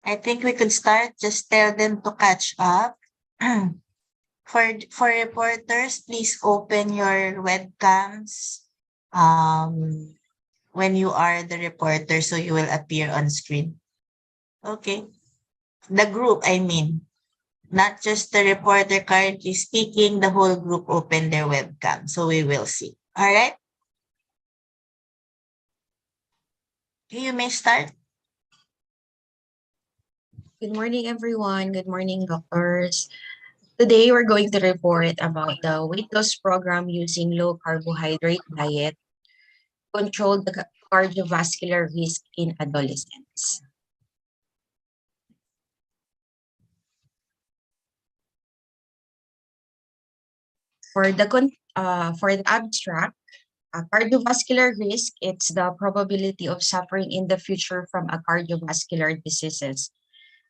I think we could start. Just tell them to catch up. For reporters, please open your webcams when you are the reporter, so you will appear on screen. Okay. The group, I mean, not just the reporter currently speaking, the whole group open their webcam, so we will see. All right. You may start. Good morning, everyone. Good morning, doctors. Today, we're going to report about the weight loss program using low carbohydrate diet, control the cardiovascular risk in adolescents. For the abstract, cardiovascular risk, it's the probability of suffering in the future from a cardiovascular diseases.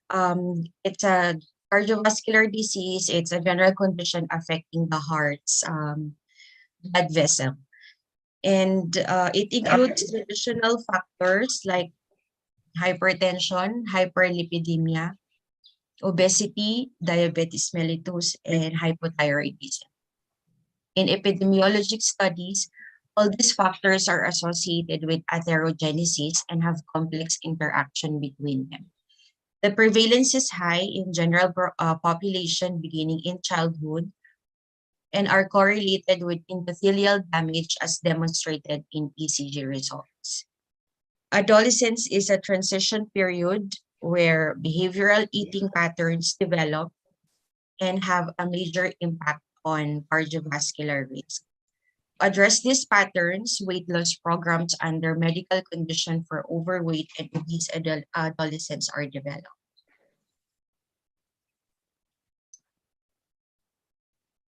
It's a cardiovascular disease. It's a general condition affecting the heart's blood vessel. And it includes additional factors like hypertension, hyperlipidemia, obesity, diabetes mellitus, and hypothyroidism. In epidemiologic studies, all these factors are associated with atherogenesis and have complex interaction between them. The prevalence is high in general population beginning in childhood and are correlated with endothelial damage as demonstrated in ECG results. Adolescence is a transition period where behavioral eating patterns develop and have a major impact on cardiovascular risk. Address these patterns, weight loss programs under medical condition for overweight and obese adolescents are developed.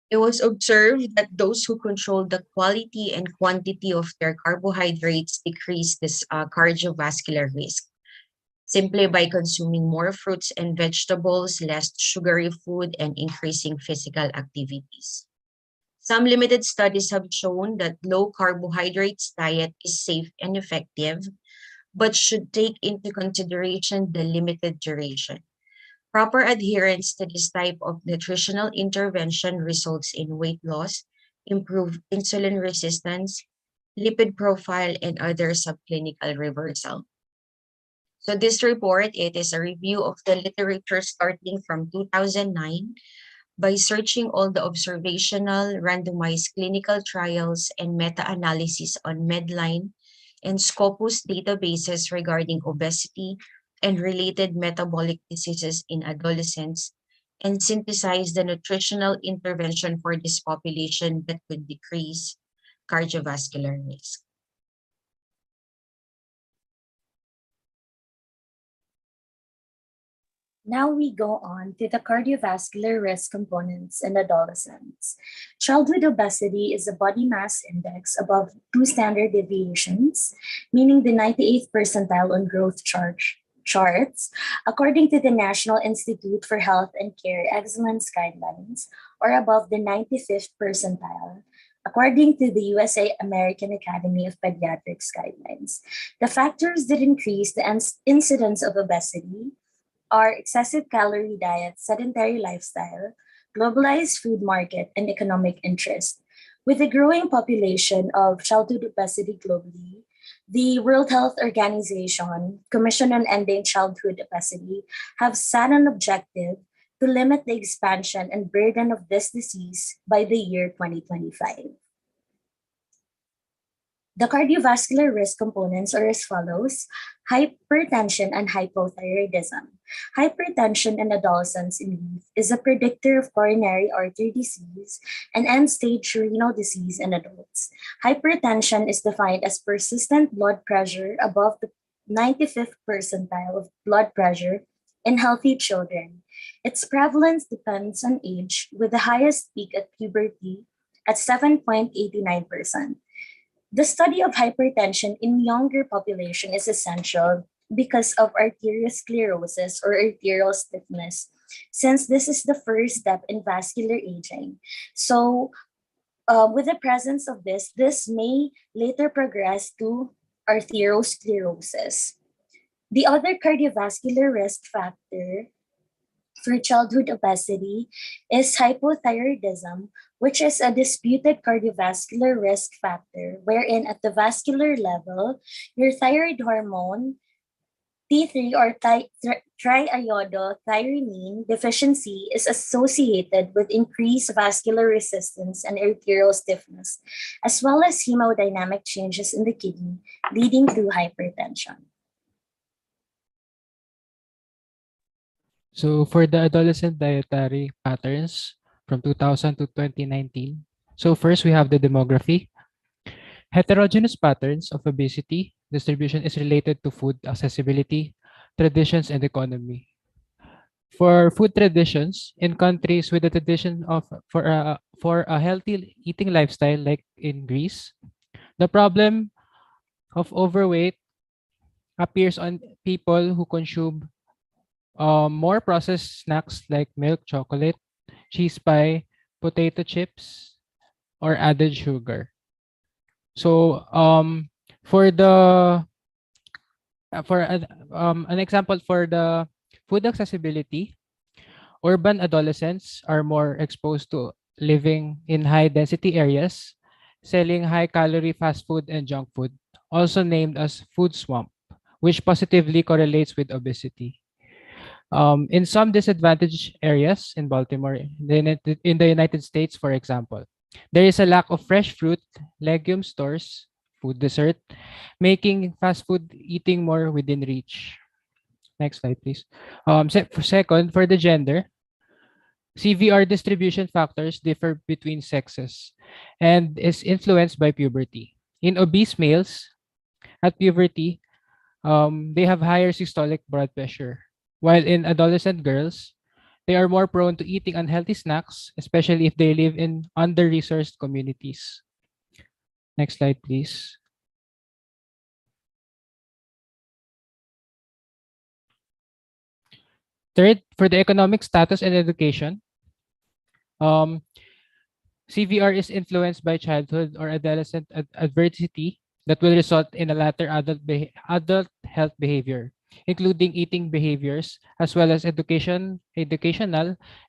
It was observed that those who control the quality and quantity of their carbohydrates decrease this cardiovascular risk simply by consuming more fruits and vegetables, less sugary food, and increasing physical activities. Some limited studies have shown that low carbohydrates diet is safe and effective, but should take into consideration the limited duration. Proper adherence to this type of nutritional intervention results in weight loss, improved insulin resistance, lipid profile, and other subclinical reversal. So this report, it is a review of the literature starting from 2009 by searching all the observational, randomized clinical trials and meta-analysis on Medline and Scopus databases regarding obesity and related metabolic diseases in adolescents, and synthesize the nutritional intervention for this population that could decrease cardiovascular risk. Now we go on to the cardiovascular risk components in adolescents. Childhood obesity is a body mass index above 2 standard deviations, meaning the 98th percentile on growth charts, according to the National Institute for Health and Care Excellence Guidelines, or above the 95th percentile, according to the USA American Academy of Pediatrics Guidelines. The factors that increase the incidence of obesity are excessive calorie diet, sedentary lifestyle, globalized food market, and economic interest. With the growing population of childhood obesity globally, the World Health Organization, Commission on Ending Childhood Obesity, have set an objective to limit the expansion and burden of this disease by the year 2025. The cardiovascular risk components are as follows: hypertension and hypothyroidism. Hypertension in adolescents and youth is a predictor of coronary artery disease and end-stage renal disease in adults. Hypertension is defined as persistent blood pressure above the 95th percentile of blood pressure in healthy children. Its prevalence depends on age, with the highest peak at puberty at 7.89%. The study of hypertension in younger population is essential because of arteriosclerosis or arterial stiffness, since this is the first step in vascular aging. So, with the presence of this may later progress to arteriosclerosis. The other cardiovascular risk factor for childhood obesity is hypothyroidism, which is a disputed cardiovascular risk factor wherein at the vascular level, your thyroid hormone T3 or triiodothyronine deficiency is associated with increased vascular resistance and arterial stiffness, as well as hemodynamic changes in the kidney, leading to hypertension. So for the adolescent dietary patterns from 2000 to 2019, so first we have the demography. Heterogeneous patterns of obesity distribution is related to food accessibility, traditions, and economy. For food traditions in countries with a tradition of for a healthy eating lifestyle like in Greece, the problem of overweight appears on people who consume more processed snacks like milk, chocolate, cheese pie, potato chips, or added sugar. So for an example for the food accessibility, urban adolescents are more exposed to living in high density areas, selling high calorie fast food and junk food, also named as food swamp, which positively correlates with obesity. In some disadvantaged areas in Baltimore, in the United States, for example, there is a lack of fresh fruit, legume stores, food dessert, making fast food eating more within reach. Next slide, please. Second, for the gender, CVR distribution factors differ between sexes and is influenced by puberty. In obese males, at puberty, they have higher systolic blood pressure, while in adolescent girls, they are more prone to eating unhealthy snacks, especially if they live in under-resourced communities. Next slide, please. Third, for the economic status and education, um, CVR is influenced by childhood or adolescent adversity that will result in a later adult health behavior, including eating behaviors as well as educational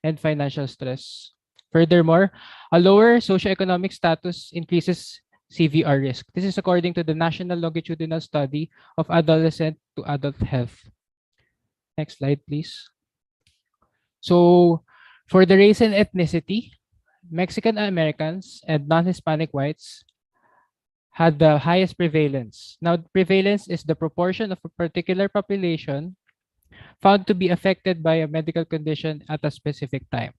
and financial stress. Furthermore, a lower socioeconomic status increases CVR risk. This is according to the National Longitudinal Study of Adolescent to Adult Health. Next slide, please. So, for the race and ethnicity, Mexican Americans and non-Hispanic whites had the highest prevalence. Now, prevalence is the proportion of a particular population found to be affected by a medical condition at a specific time.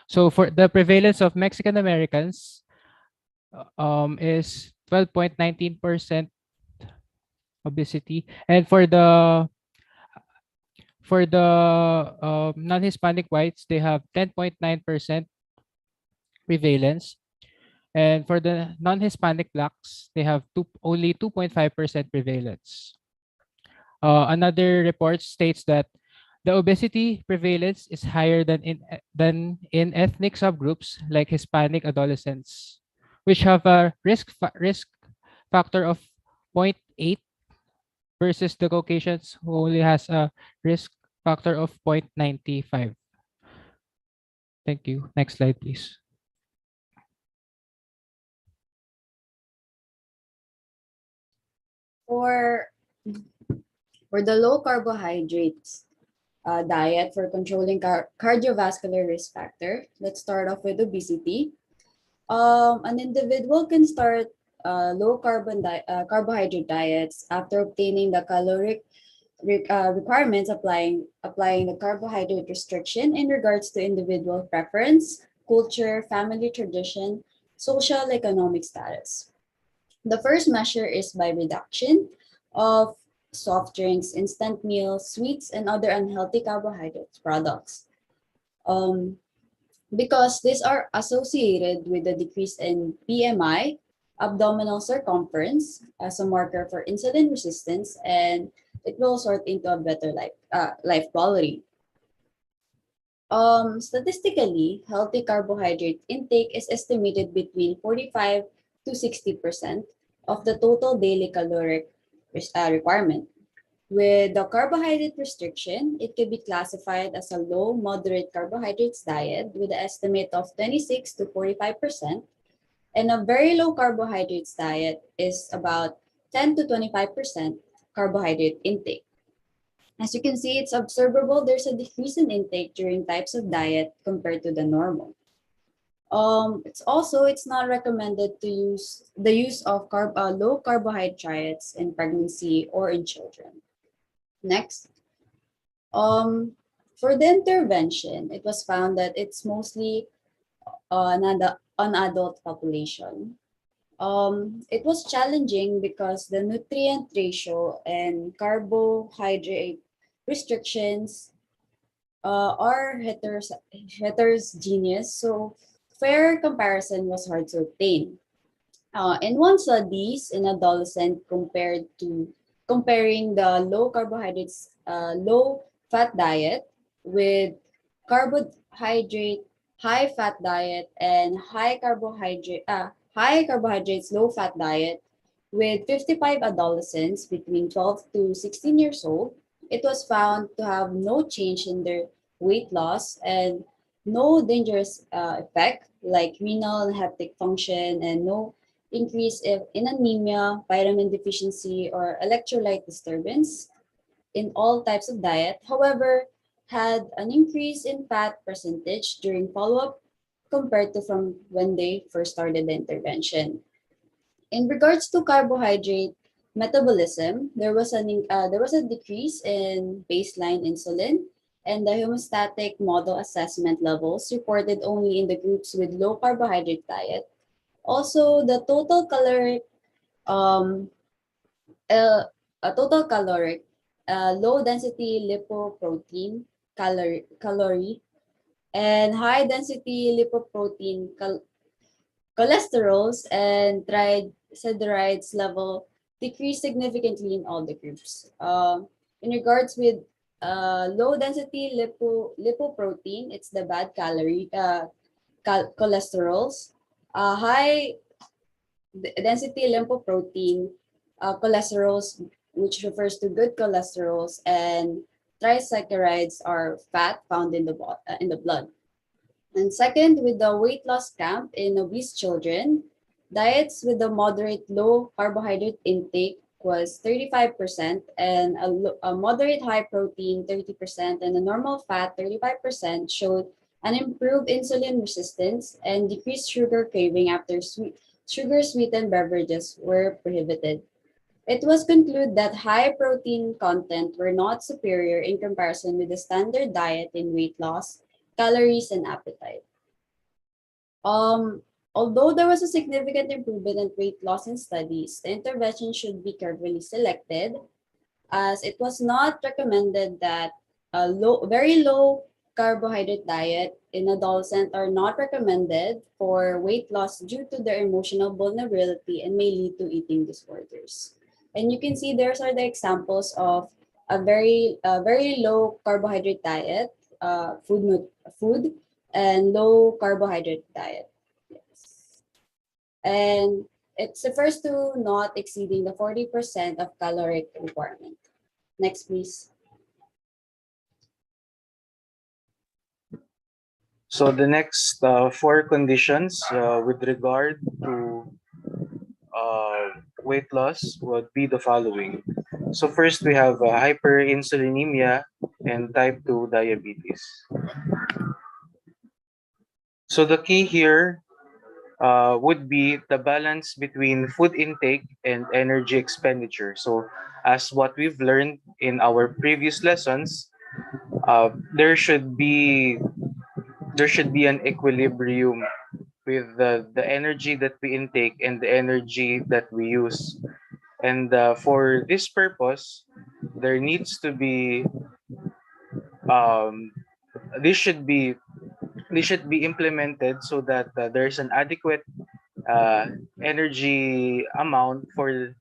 So, for the prevalence of Mexican Americans is 12.19% obesity, and for the non-Hispanic whites, they have 10.9% prevalence. And for the non-Hispanic blacks, they have only 2.5% prevalence. Another report states that the obesity prevalence is higher than in ethnic subgroups like Hispanic adolescents, which have a risk factor of 0.8 versus the Caucasians who only has a risk factor of 0.95. Thank you. Next slide, please. For the low carbohydrates diet for controlling cardiovascular risk factor, let's start off with obesity. An individual can start low carbohydrate diets after obtaining the caloric requirements, applying the carbohydrate restriction in regards to individual preference, culture, family tradition, social economic status. The first measure is by reduction of soft drinks, instant meals, sweets, and other unhealthy carbohydrate products. Because these are associated with a decrease in BMI, abdominal circumference as a marker for insulin resistance, and it will sort into a better life quality. Statistically, healthy carbohydrate intake is estimated between 45 to 60% of the total daily caloric requirement. With the carbohydrate restriction, it could be classified as a low moderate carbohydrates diet with an estimate of 26 to 45%, and a very low carbohydrates diet is about 10 to 25% carbohydrate intake. As you can see, it's observable there's a decrease in intake during types of diet compared to the normal. It's not recommended to use the use of low carbohydrate diets in pregnancy or in children. Next, for the intervention, it was found that it's mostly on adult population. It was challenging because the nutrient ratio and carbohydrate restrictions are heterogeneous, so fair comparison was hard to obtain. In one studies in adolescent comparing the low carbohydrates, low fat diet with carbohydrate high fat diet and high carbohydrates low fat diet with 55 adolescents between 12 to 16 years old, it was found to have no change in their weight loss and no dangerous effect like renal and hepatic function, and no increase in anemia, vitamin deficiency, or electrolyte disturbance in all types of diet. However, had an increase in fat percentage during follow-up compared to from when they first started the intervention. In regards to carbohydrate metabolism, there was a decrease in baseline insulin, and the homeostatic model assessment levels reported only in the groups with low carbohydrate diet. Also, the um, total caloric, low density lipoprotein calorie, and high density lipoprotein cholesterols and triglycerides level decreased significantly in all the groups. In regards with low density lipoprotein, it's the bad calorie cholesterols. High density lipoprotein cholesterols, which refers to good cholesterols, and triglycerides are fat found in the blood. And second, with the weight loss camp in obese children, diets with a moderate low carbohydrate intake was 35%, and a moderate high protein 30%, and a normal fat 35% showed an improved insulin resistance and decreased sugar craving after sugar sweetened beverages were prohibited. It was concluded that high protein content were not superior in comparison with the standard diet in weight loss, calories, and appetite. Um, Although there was a significant improvement in weight loss in studies, the intervention should be carefully selected, as it was not recommended that very low carbohydrate diet in adolescents are not recommended for weight loss due to their emotional vulnerability and may lead to eating disorders. And you can see there's are the examples of very low carbohydrate diet, food, and low carbohydrate diet. Yes. And it refers to not exceeding the 40% of caloric requirement. Next, please. So the next four conditions with regard to weight loss would be the following. So first we have hyperinsulinemia and type 2 diabetes. So the key here would be the balance between food intake and energy expenditure. So as what we've learned in our previous lessons, uh, there should be there should be an equilibrium with the energy that we intake and the energy that we use. And for this purpose, there needs to be um, this should be this should be implemented so that there's an adequate uh, energy amount for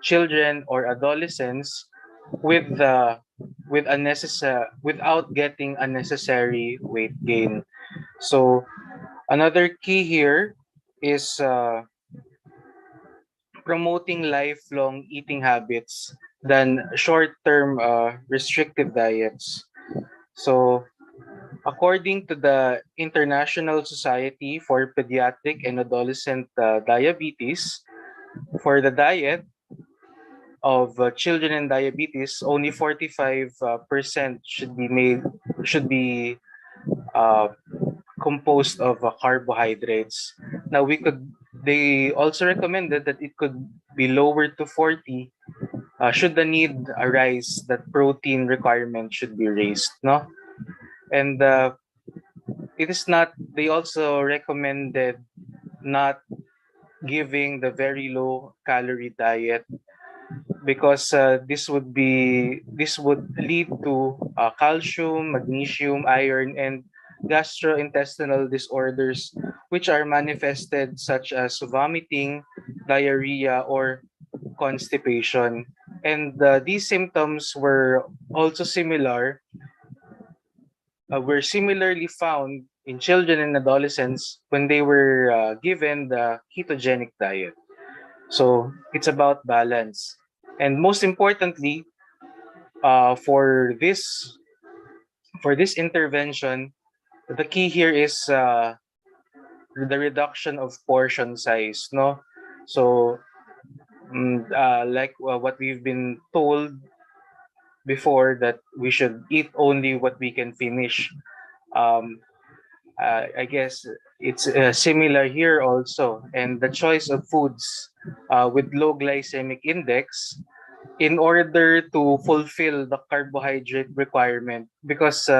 children or adolescents with the with unnecessary without getting unnecessary weight gain. So another key here is promoting lifelong eating habits than short-term restrictive diets. So, according to the International Society for Pediatric and Adolescent Diabetes, for the diet of children and diabetes, only 45% should be uh, composed of carbohydrates. Now they also recommended that it could be lowered to 40 should the need arise that protein requirement should be raised, no? And it is not, they also recommended not giving the very low calorie diet because this would lead to calcium, magnesium, iron, and gastrointestinal disorders which are manifested such as vomiting, diarrhea, or constipation. And these symptoms were similarly found in children and adolescents when they were given the ketogenic diet. So it's about balance. And most importantly, for this intervention, the key here is the reduction of portion size. No, so like what we've been told before, that we should eat only what we can finish. Um, I guess it's similar here also, and the choice of foods with low glycemic index in order to fulfill the carbohydrate requirement, because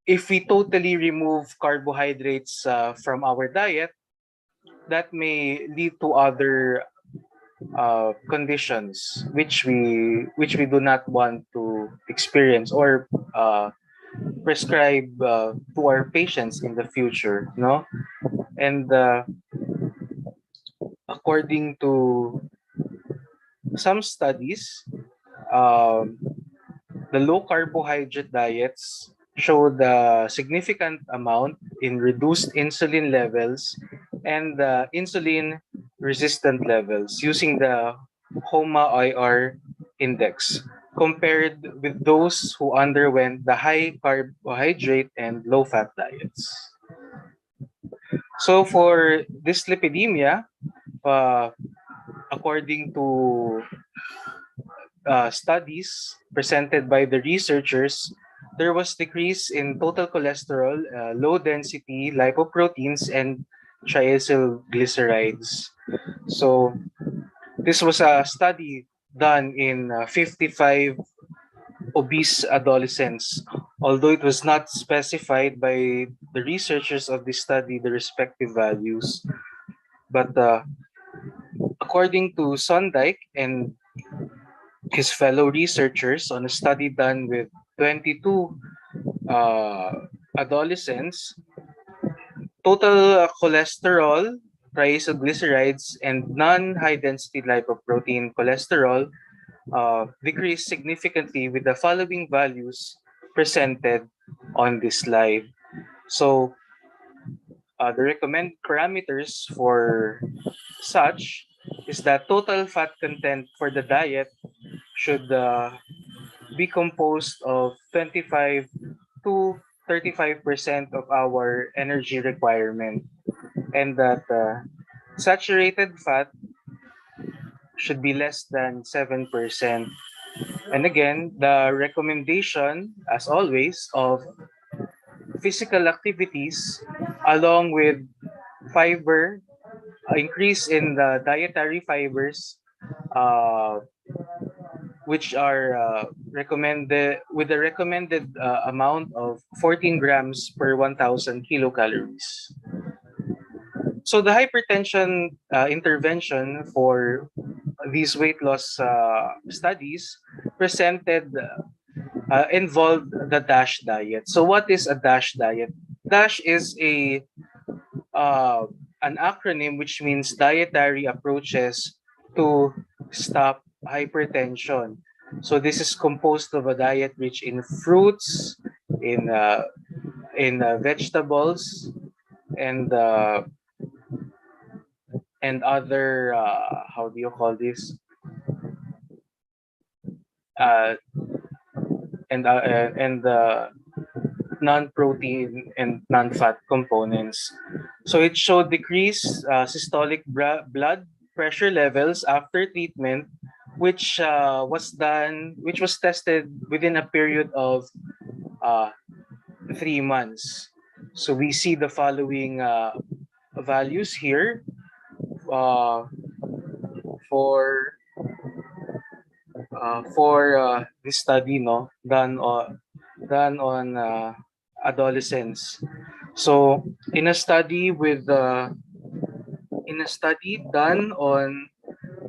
if we totally remove carbohydrates from our diet, that may lead to other conditions which we do not want to experience or prescribe to our patients in the future, no? And according to some studies, um, the low carbohydrate diets showed a significant amount in reduced insulin levels and insulin resistant levels using the HOMA-IR index compared with those who underwent the high carbohydrate and low fat diets. So for dyslipidemia, uh, according to studies presented by the researchers, there was decrease in total cholesterol, low density lipoproteins, and triacylglycerides. So this was a study done in 55 obese adolescents, although it was not specified by the researchers of this study the respective values. But according to Sondike and his fellow researchers on a study done with 22 uh, adolescents, total cholesterol, triglycerides, and non-high density lipoprotein cholesterol decreased significantly with the following values presented on this slide. So the recommended parameters for such is that total fat content for the diet should be composed of 25 to 35% of our energy requirement, and that saturated fat should be less than 7%. And again, the recommendation, as always, of physical activities along with fiber, increase in the dietary fibers, uh, which are recommended with the recommended amount of 14 grams per 1,000 kilocalories. So the hypertension intervention for these weight loss studies presented involved the DASH diet. So what is a DASH diet? DASH is a an acronym which means dietary approaches to stop hypertension. So this is composed of a diet rich in fruits, in vegetables, and and other how do you call this? Uh, and non-protein and non-fat components. So it showed decreased systolic blood pressure levels after treatment, which was tested within a period of uh, 3 months. So we see the following values here uh, for this study, no, done on adolescents. So in a study done on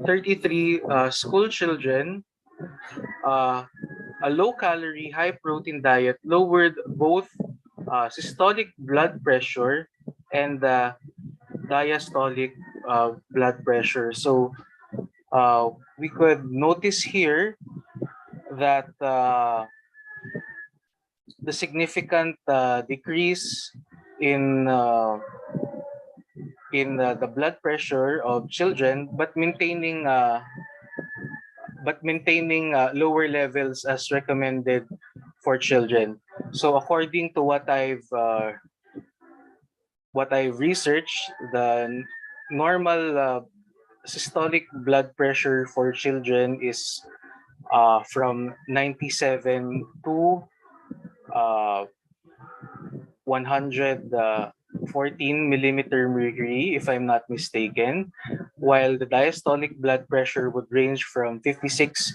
33 school children, uh, a low-calorie, high-protein diet lowered both systolic blood pressure and diastolic blood pressure. So we could notice here that the significant decrease in uh, the blood pressure of children, but maintaining lower levels as recommended for children. So according to what I've researched, the normal systolic blood pressure for children is from 97 to uh, 114 millimeter mercury, if I'm not mistaken, while the diastolic blood pressure would range from 56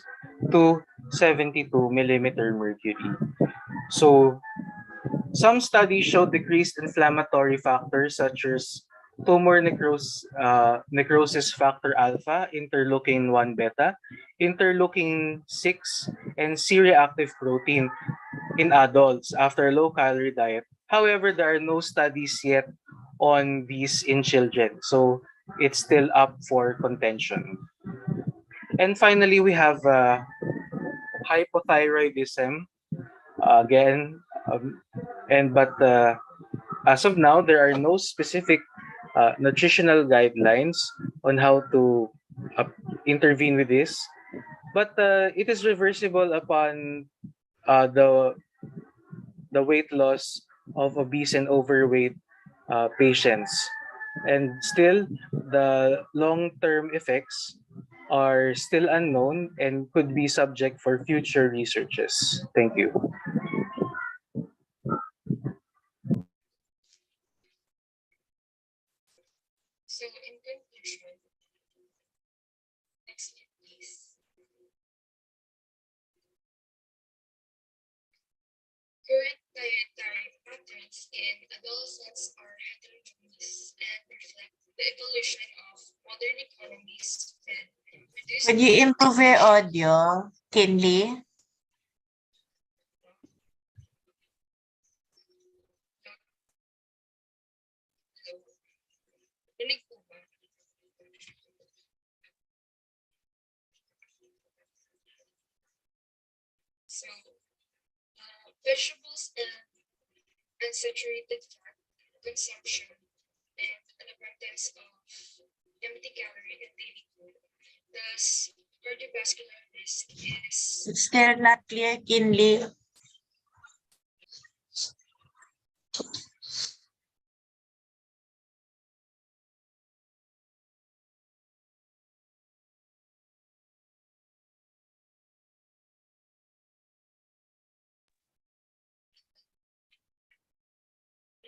to 72 millimeter mercury. So some studies show decreased inflammatory factors such as tumor necrosis factor alpha, interleukin 1 beta, interleukin 6, and C-reactive protein in adults after a low-calorie diet. However, there are no studies yet on these in children, so it's still up for contention. And finally, we have hypothyroidism again, and but as of now, there are no specific nutritional guidelines on how to uh, intervene with this, but it is reversible upon the weight loss of obese and overweight patients. And still, the long-term effects are still unknown and could be subject for future researches. Thank you. So in conclusion, next slide please. Current dietary patterns in adolescents are heterogeneous and reflect the evolution of modern economies with reduced Could you improve your audio, Kinley? rinig po ba? So, vegetables and unsaturated fat consumption and an abundance of empty calorie and daily food. Thus, cardiovascular risk is It's still not clear, Kinley.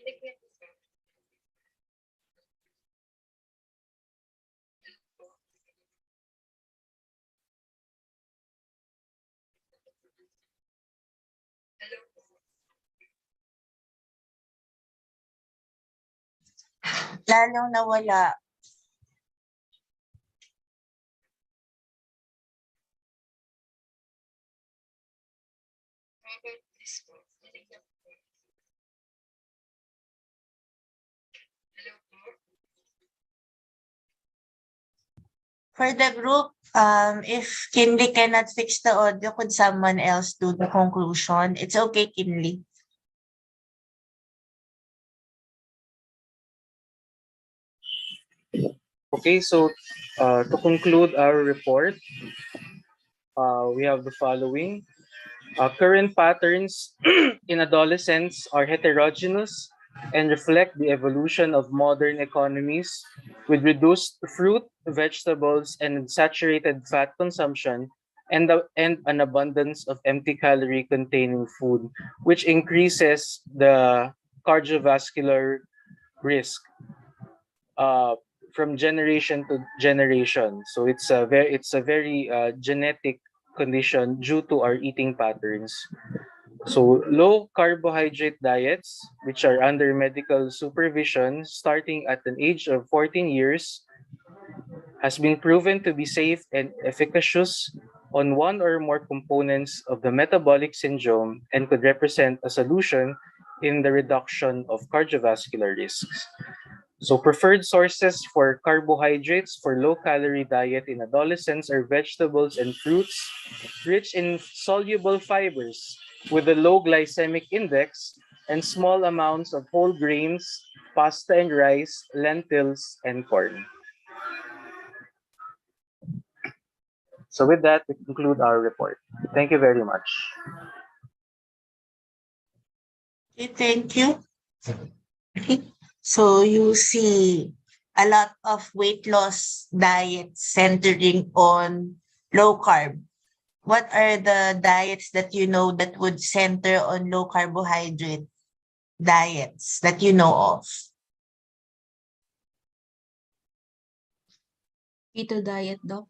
rinig na po ba? Hello po. Lalong nawala. How about this po? Rinig na po ba? Hello po. For the group, if Kinley cannot fix the audio, could someone else do the conclusion? It's okay, Kinley. Okay, so to conclude our report, we have the following. Current patterns in adolescence are heterogeneous and reflect the evolution of modern economies with reduced fruit, vegetables, and saturated fat consumption and an abundance of empty calorie containing food, which increases the cardiovascular risk uh, from generation to generation. So it's a very genetic condition due to our eating patterns. So low carbohydrate diets, which are under medical supervision starting at an age of 14 years, has been proven to be safe and efficacious on one or more components of the metabolic syndrome and could represent a solution in the reduction of cardiovascular risks. So preferred sources for carbohydrates for low-calorie diet in adolescents are vegetables and fruits rich in soluble fibers with a low glycemic index and small amounts of whole grains, pasta and rice, lentils, and corn. So with that, we conclude our report. Thank you very much. Okay, thank you. Okay. So you see a lot of weight loss diets centering on low carb. What are the diets that you know that would center on low carbohydrate diets that you know of? Keto diet, Doc.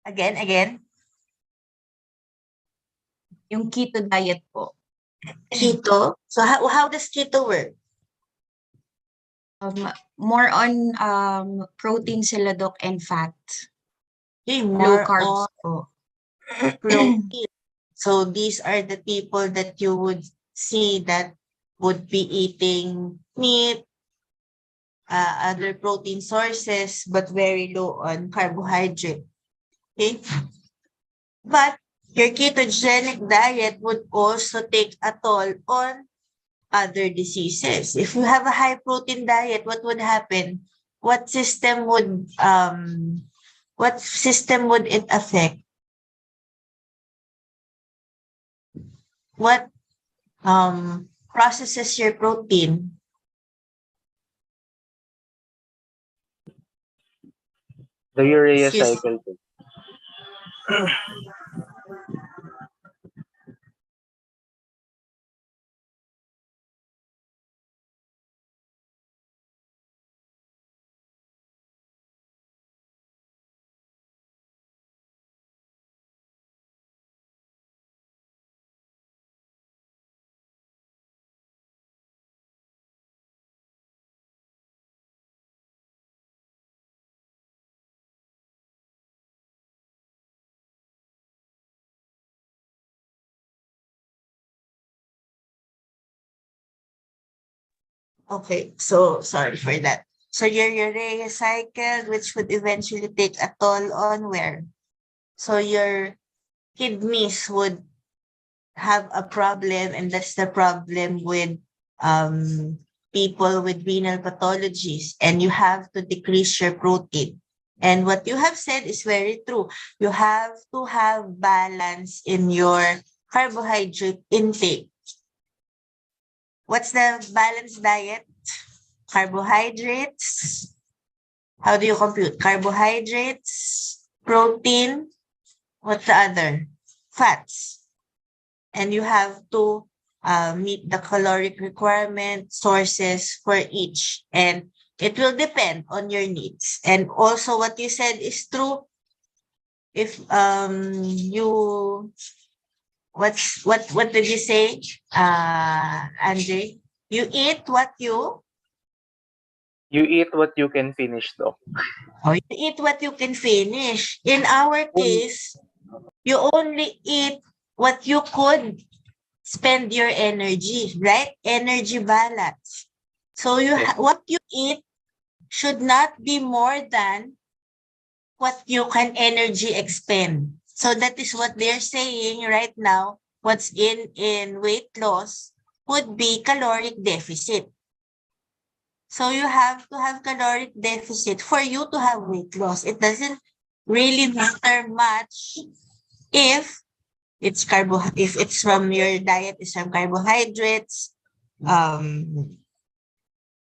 Again, Yung keto diet po. keto. So how does keto work? More on protein sila, Doc, and fat. Okay, Low more carbs on po. protein. So these are the people that you would see that would be eating meat, other protein sources, but very low on carbohydrate. Okay. But your ketogenic diet would also take a toll on other diseases. If you have a high protein diet, what would happen? What system would it affect? What processes your protein? The urea Excuse me. cycle. Okay, so sorry for that. So your urea cycle, which would eventually take a toll on where? So your kidneys would have a problem, and that's the problem with people with renal pathologies, and you have to decrease your protein. And what you have said is very true. You have to have balance in your carbohydrate intake. What's the balanced diet? Carbohydrates. How do you compute? Carbohydrates, protein, what's the other? Fats. And you have to meet the caloric requirement sources for each. And it will depend on your needs. And also what you said is true. If you what did you say, Andre? You eat what you You eat what you can finish, though. you eat what you can finish. In our case, you only eat what you could spend your energy, right? Energy balance. So what you eat should not be more than what you can energy expend. So that is what they're saying right now. What's in weight loss would be caloric deficit. So you have to have caloric deficit for you to have weight loss. It doesn't really matter much if if it's from your diet is from carbohydrates,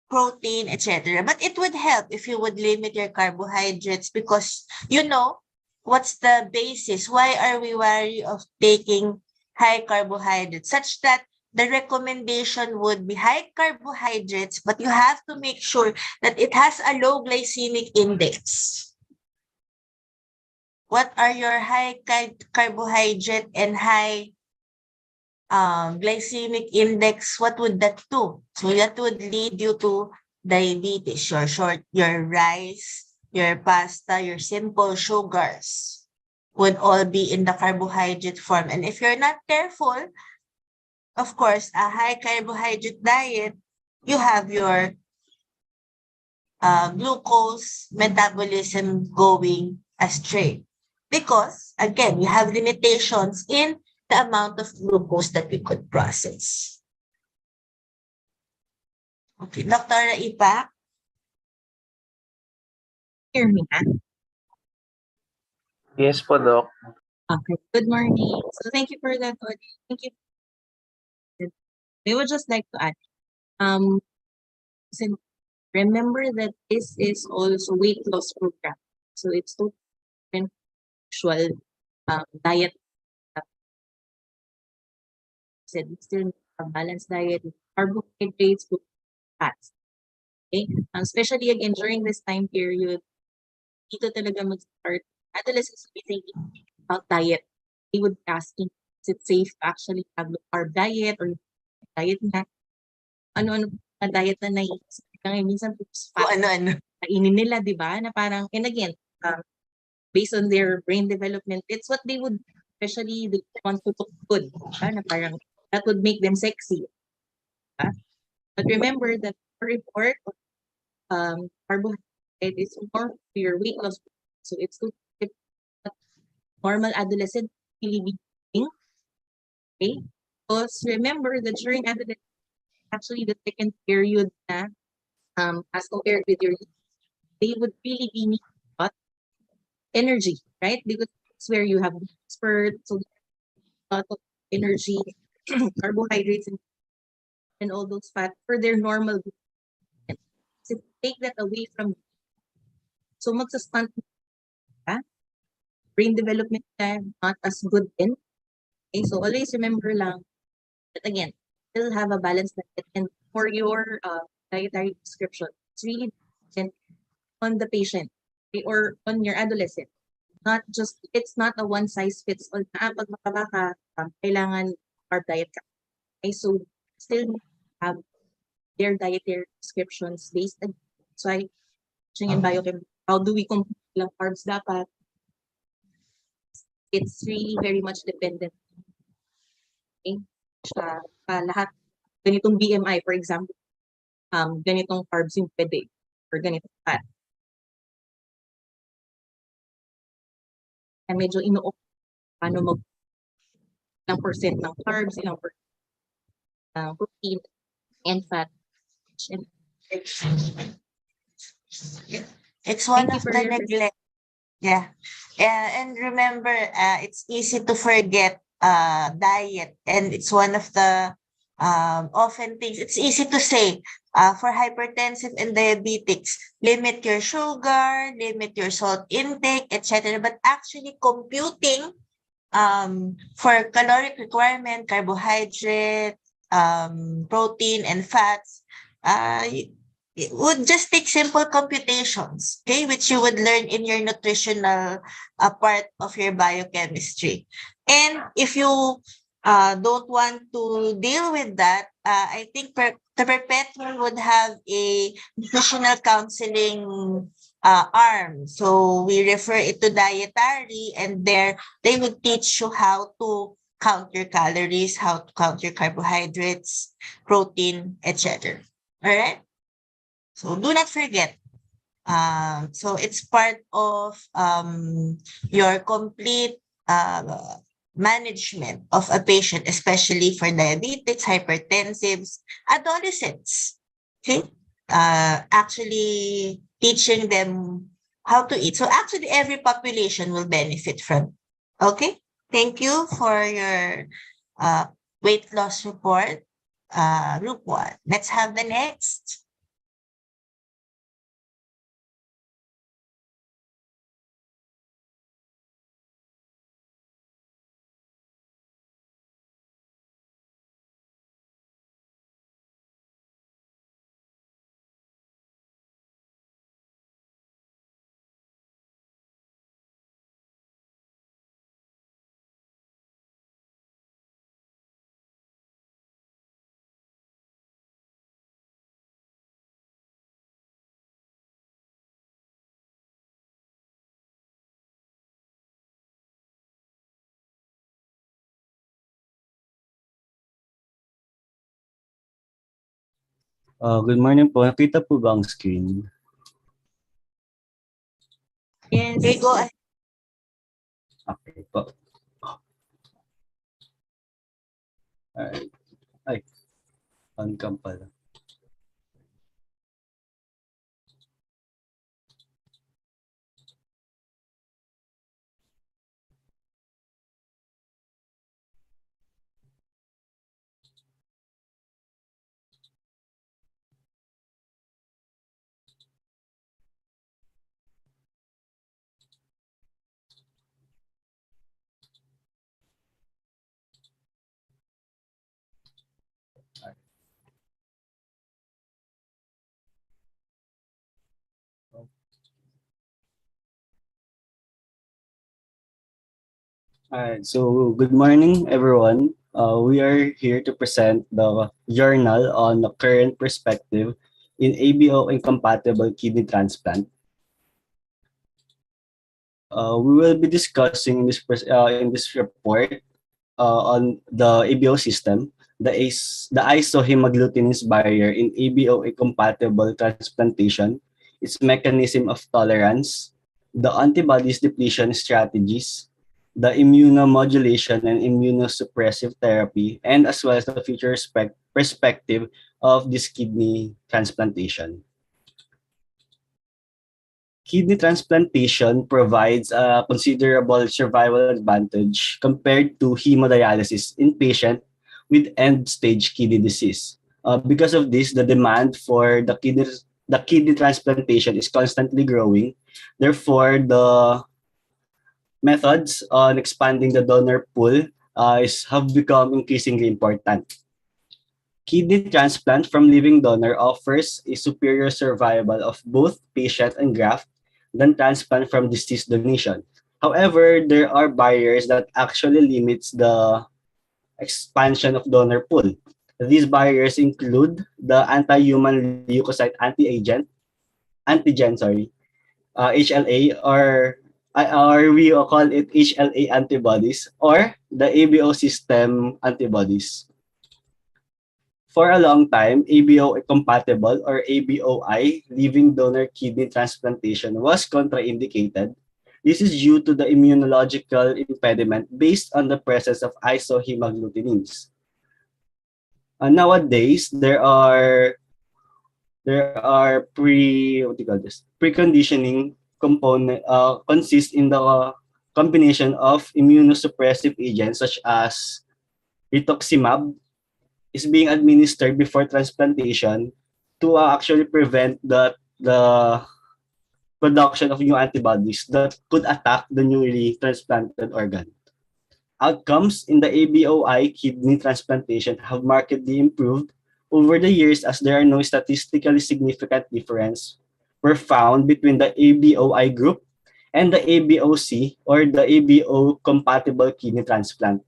protein, etc. But it would help if you would limit your carbohydrates because you know what's the basis. Why are we wary of taking high carbohydrates? Such that the recommendation would be high carbohydrates, but you have to make sure that it has a low glycemic index. What are your high carbohydrate and high glycemic index? What would that do? So that would lead you to diabetes. Your rice, your pasta, your simple sugars would all be in the carbohydrate form. And if you're not careful, of course, a high carbohydrate diet, you have your glucose metabolism going astray. Because, again, you have limitations in the amount of glucose that we could process. Okay, Dr. Ipa? Hear me, ha? Yes po, Doc. Okay. Good morning. So thank you for that. Thank you. We would just like to add, so remember that this is also weight loss program. So it's totally different usual diet. Said we still need a balanced diet with carbohydrates, with fats. Okay? Especially again during this time period, dito talaga mag-start. Adolescents will be thinking about diet. They would be asking, is it safe to actually have low carb diet or diet na? Ano-ano na diet na naiisip. Kaya minsan O fat ano-ano? kainin nila, di ba? Na parang, and again, based on their brain development, it's what they would, especially they want to look good. Na parang, that would make them sexy. But remember that the report of carbohydrate is more to your weight loss. So it's to normal adolescent really be eating. Okay? Because remember that during adolescence, actually the second period na, as compared with your youth, they would really be needing a lot of energy, right? Because it's where you have spurt, so a lot of energy, carbohydrates, and all those fats for their normal movement. So take that away from, so magsastunt ka, brain development ka, not as good din. Okay, so always remember lang that again, still have a balanced diet, and for your dietary prescription, it's really dependent on the patient, okay, or on your adolescent. Not just, it's not a one size fits all. Pag mataba ka, kailangan carb diet ka. Okay, so still have their dietary prescriptions based on, so I in biochemistry, how do we compute lang carbs dapat? It's really very much dependent. Okay? Lahat, ganitong BMI, for example, ganitong carbs yung pwede, or ganitong fat. Kaya medyo ino-op, paano ilang percent ng carbs, ilang percent ng protein and fat. And It's one thank you of for the your neglect. Yeah. And remember, it's easy to forget diet, and it's one of the often things. It's easy to say for hypertensive and diabetics, limit your sugar, limit your salt intake, etc. But actually computing for caloric requirement, carbohydrate, protein, and fats, it would just take simple computations, okay, which you would learn in your nutritional part of your biochemistry. And if you don't want to deal with that, I think the Perpetual would have a nutritional counseling arm. So we refer it to dietary, and there they would teach you how to count your calories, how to count your carbohydrates, protein, etc. All right. So do not forget. So it's part of your complete management of a patient, especially for diabetics, hypertensives, adolescents. Okay. actually teaching them how to eat. So actually, every population will benefit from. Okay, thank you for your uh, weight loss report, group one. Let's have the next. Good morning po. Nakita po ba ang screen? Yes. Okay, go ahead. Okay po. Alright. Ay, on cam pala. Alright, so good morning everyone. We are here to present the journal on the current perspective in ABO incompatible kidney transplant. We will be discussing in this report on the ABO system, the isohemagglutinin barrier in ABO incompatible transplantation, its mechanism of tolerance, the antibodies depletion strategies, the immunomodulation and immunosuppressive therapy, and as well as the future perspective of this kidney transplantation. Kidney transplantation provides a considerable survival advantage compared to hemodialysis in patients with end-stage kidney disease. Because of this, the demand for the kidney transplantation is constantly growing. Therefore, the methods on expanding the donor pool have become increasingly important. Kidney transplant from living donor offers a superior survival of both patient and graft than transplant from deceased donation. However, there are barriers that actually limits the expansion of donor pool. These barriers include the anti-human leukocyte HLA, or we call it HLA antibodies, or the ABO system antibodies. For a long time, ABO compatible or ABOI living donor kidney transplantation was contraindicated. This is due to the immunological impediment based on the presence of isohemagglutinins. Nowadays, there are preconditioning component consist in the combination of immunosuppressive agents such as rituximab is being administered before transplantation to actually prevent the production of new antibodies that could attack the newly transplanted organ. Outcomes in the ABOI kidney transplantation have markedly improved over the years as there are no statistically significant difference were found between the ABOI group and the ABOC or the ABO compatible kidney transplant.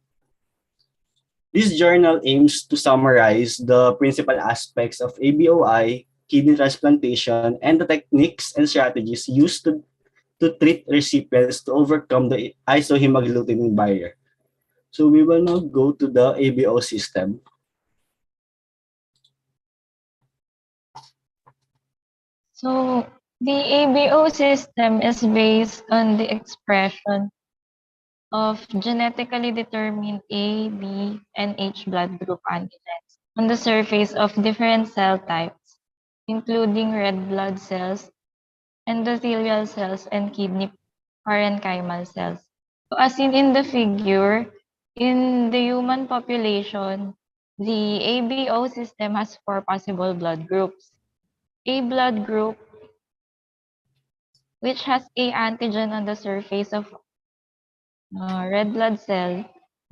This journal aims to summarize the principal aspects of ABOI, kidney transplantation, and the techniques and strategies used to treat recipients to overcome the isohemagglutinin barrier. So we will now go to the ABO system. So the ABO system is based on the expression of genetically determined A, B, and H blood group antigens on the surface of different cell types including red blood cells, endothelial cells, and kidney parenchymal cells. So as seen in the figure, in the human population, the ABO system has four possible blood groups. A blood group, which has A antigen on the surface of red blood cell.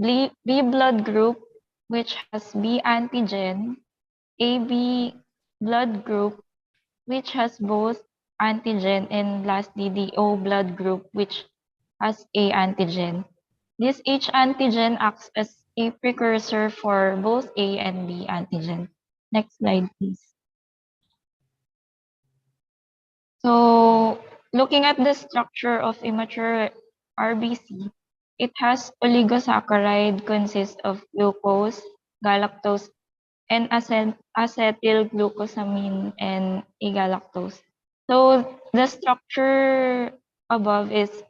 B blood group, which has B antigen. AB blood group, which has both antigen, and lastly the O blood group, which has A antigen. This H antigen acts as a precursor for both A and B antigen. Next slide, please. So, looking at the structure of immature RBC, it has oligosaccharide consists of glucose, galactose, and acetylglucosamine and agalactose. So the structure above is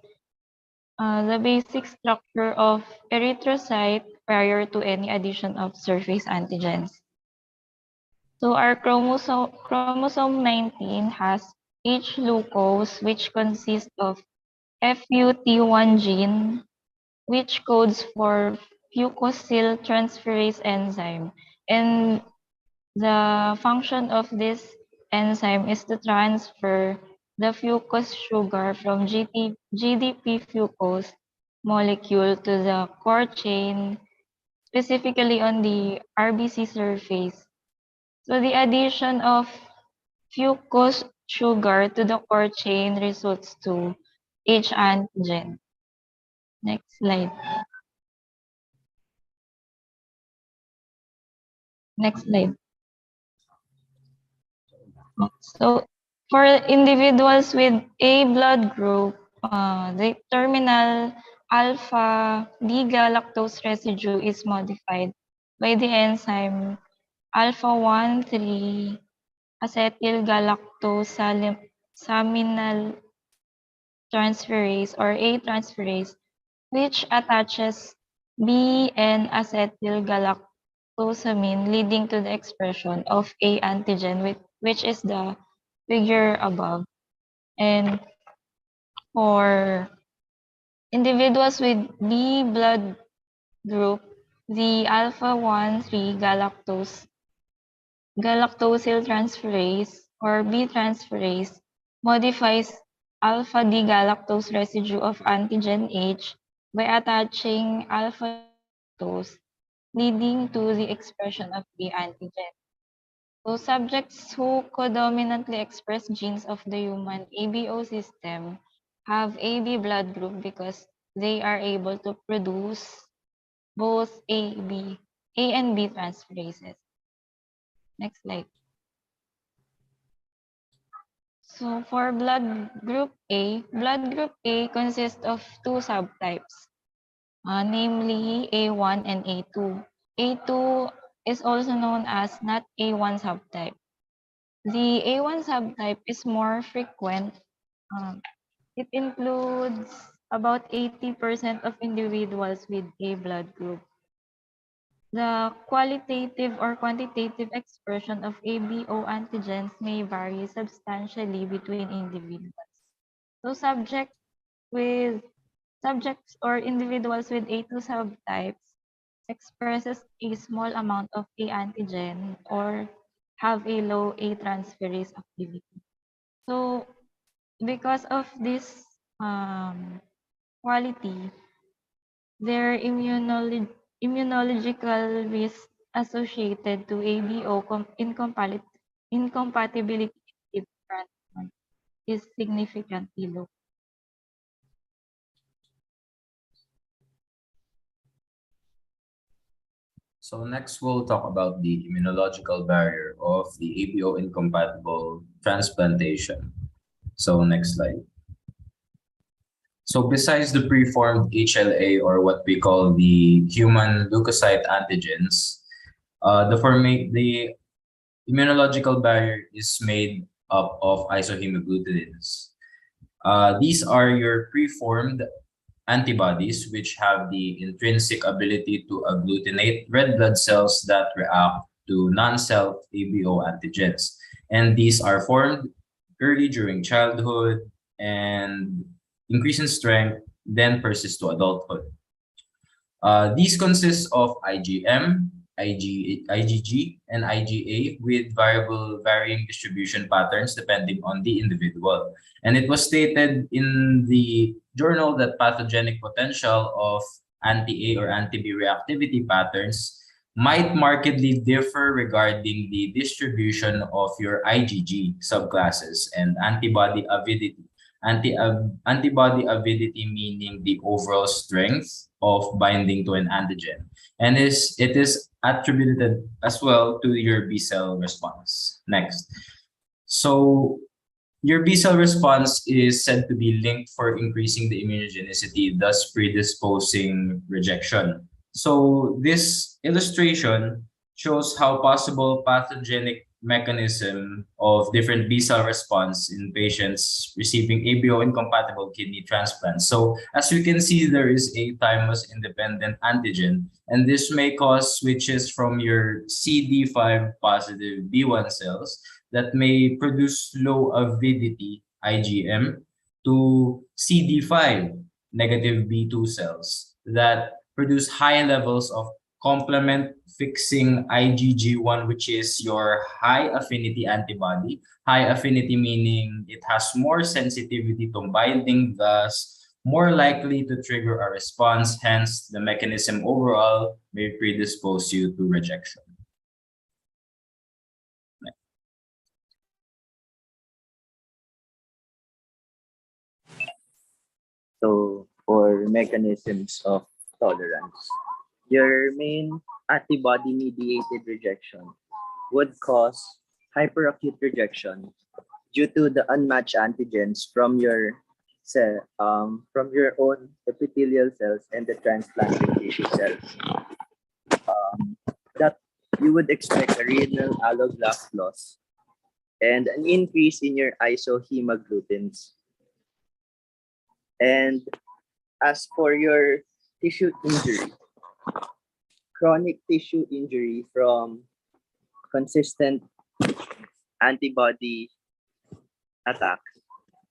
the basic structure of erythrocyte prior to any addition of surface antigens. So our chromosome 19 has H glucose, which consists of FUT1 gene, which codes for fucosyl transferase enzyme. And the function of this enzyme is to transfer the fucose sugar from GDP fucose molecule to the core chain, specifically on the RBC surface. So the addition of fucose sugar to the core chain results to H antigen. Next slide. Next slide. So for individuals with A blood group, the terminal alpha D-galactose residue is modified by the enzyme alpha 1,3 acetylgalactosaminal transferase or A transferase, which attaches B and acetylgalactosamine, leading to the expression of A antigen, which is the figure above. And for individuals with B blood group, the alpha 1,3 galactosyl transferase or B transferase modifies alpha D galactose residue of antigen H by attaching alpha galactose, leading to the expression of B antigen. So subjects who codominantly express genes of the human ABO system have AB blood group because they are able to produce both A and B transferases. Next slide. So for blood group A consists of two subtypes, namely A1 and A2. A2 is also known as not A1 subtype. The A1 subtype is more frequent. It includes about 80% of individuals with A blood group. The qualitative or quantitative expression of ABO antigens may vary substantially between individuals. So subjects or individuals with A2 subtypes expresses a small amount of A antigen or have a low A transferase activity. So because of this quality, their immunological risk associated to ABO incompatibility with transplant is significantly low. So next we'll talk about the immunological barrier of the ABO incompatible transplantation. So next slide. So besides the preformed HLA or what we call the human leukocyte antigens, the immunological barrier is made up of isohemagglutidins. These are your preformed antibodies which have the intrinsic ability to agglutinate red blood cells that react to non-self ABO antigens. And these are formed early during childhood and increase in strength, then persist to adulthood. These consist of IgM, IgG, and IgA with varying distribution patterns depending on the individual. And it was stated in the journal that pathogenic potential of anti-A or anti-B reactivity patterns might markedly differ regarding the distribution of your IgG subclasses and antibody avidity. Antibody avidity meaning the overall strength of binding to an antigen, and it is attributed as well to your B cell response. Next, so your B cell response is said to be linked for increasing the immunogenicity, thus predisposing rejection. So this illustration shows how possible pathogenic mechanism of different B cell response in patients receiving ABO incompatible kidney transplants. So as you can see, there is a thymus independent antigen, and this may cause switches from your CD5 positive B1 cells that may produce low avidity IgM to CD5 negative B2 cells that produce high levels of complement fixing IgG1, which is your high affinity antibody. High affinity meaning it has more sensitivity to binding, thus more likely to trigger a response. Hence, the mechanism overall may predispose you to rejection. So for mechanisms of tolerance, your main antibody-mediated rejection would cause hyperacute rejection due to the unmatched antigens from your from your own epithelial cells and the transplanted tissue cells. That you would expect a renal allograft loss and an increase in your isohemagglutins. And as for your tissue injury, chronic tissue injury from consistent antibody attack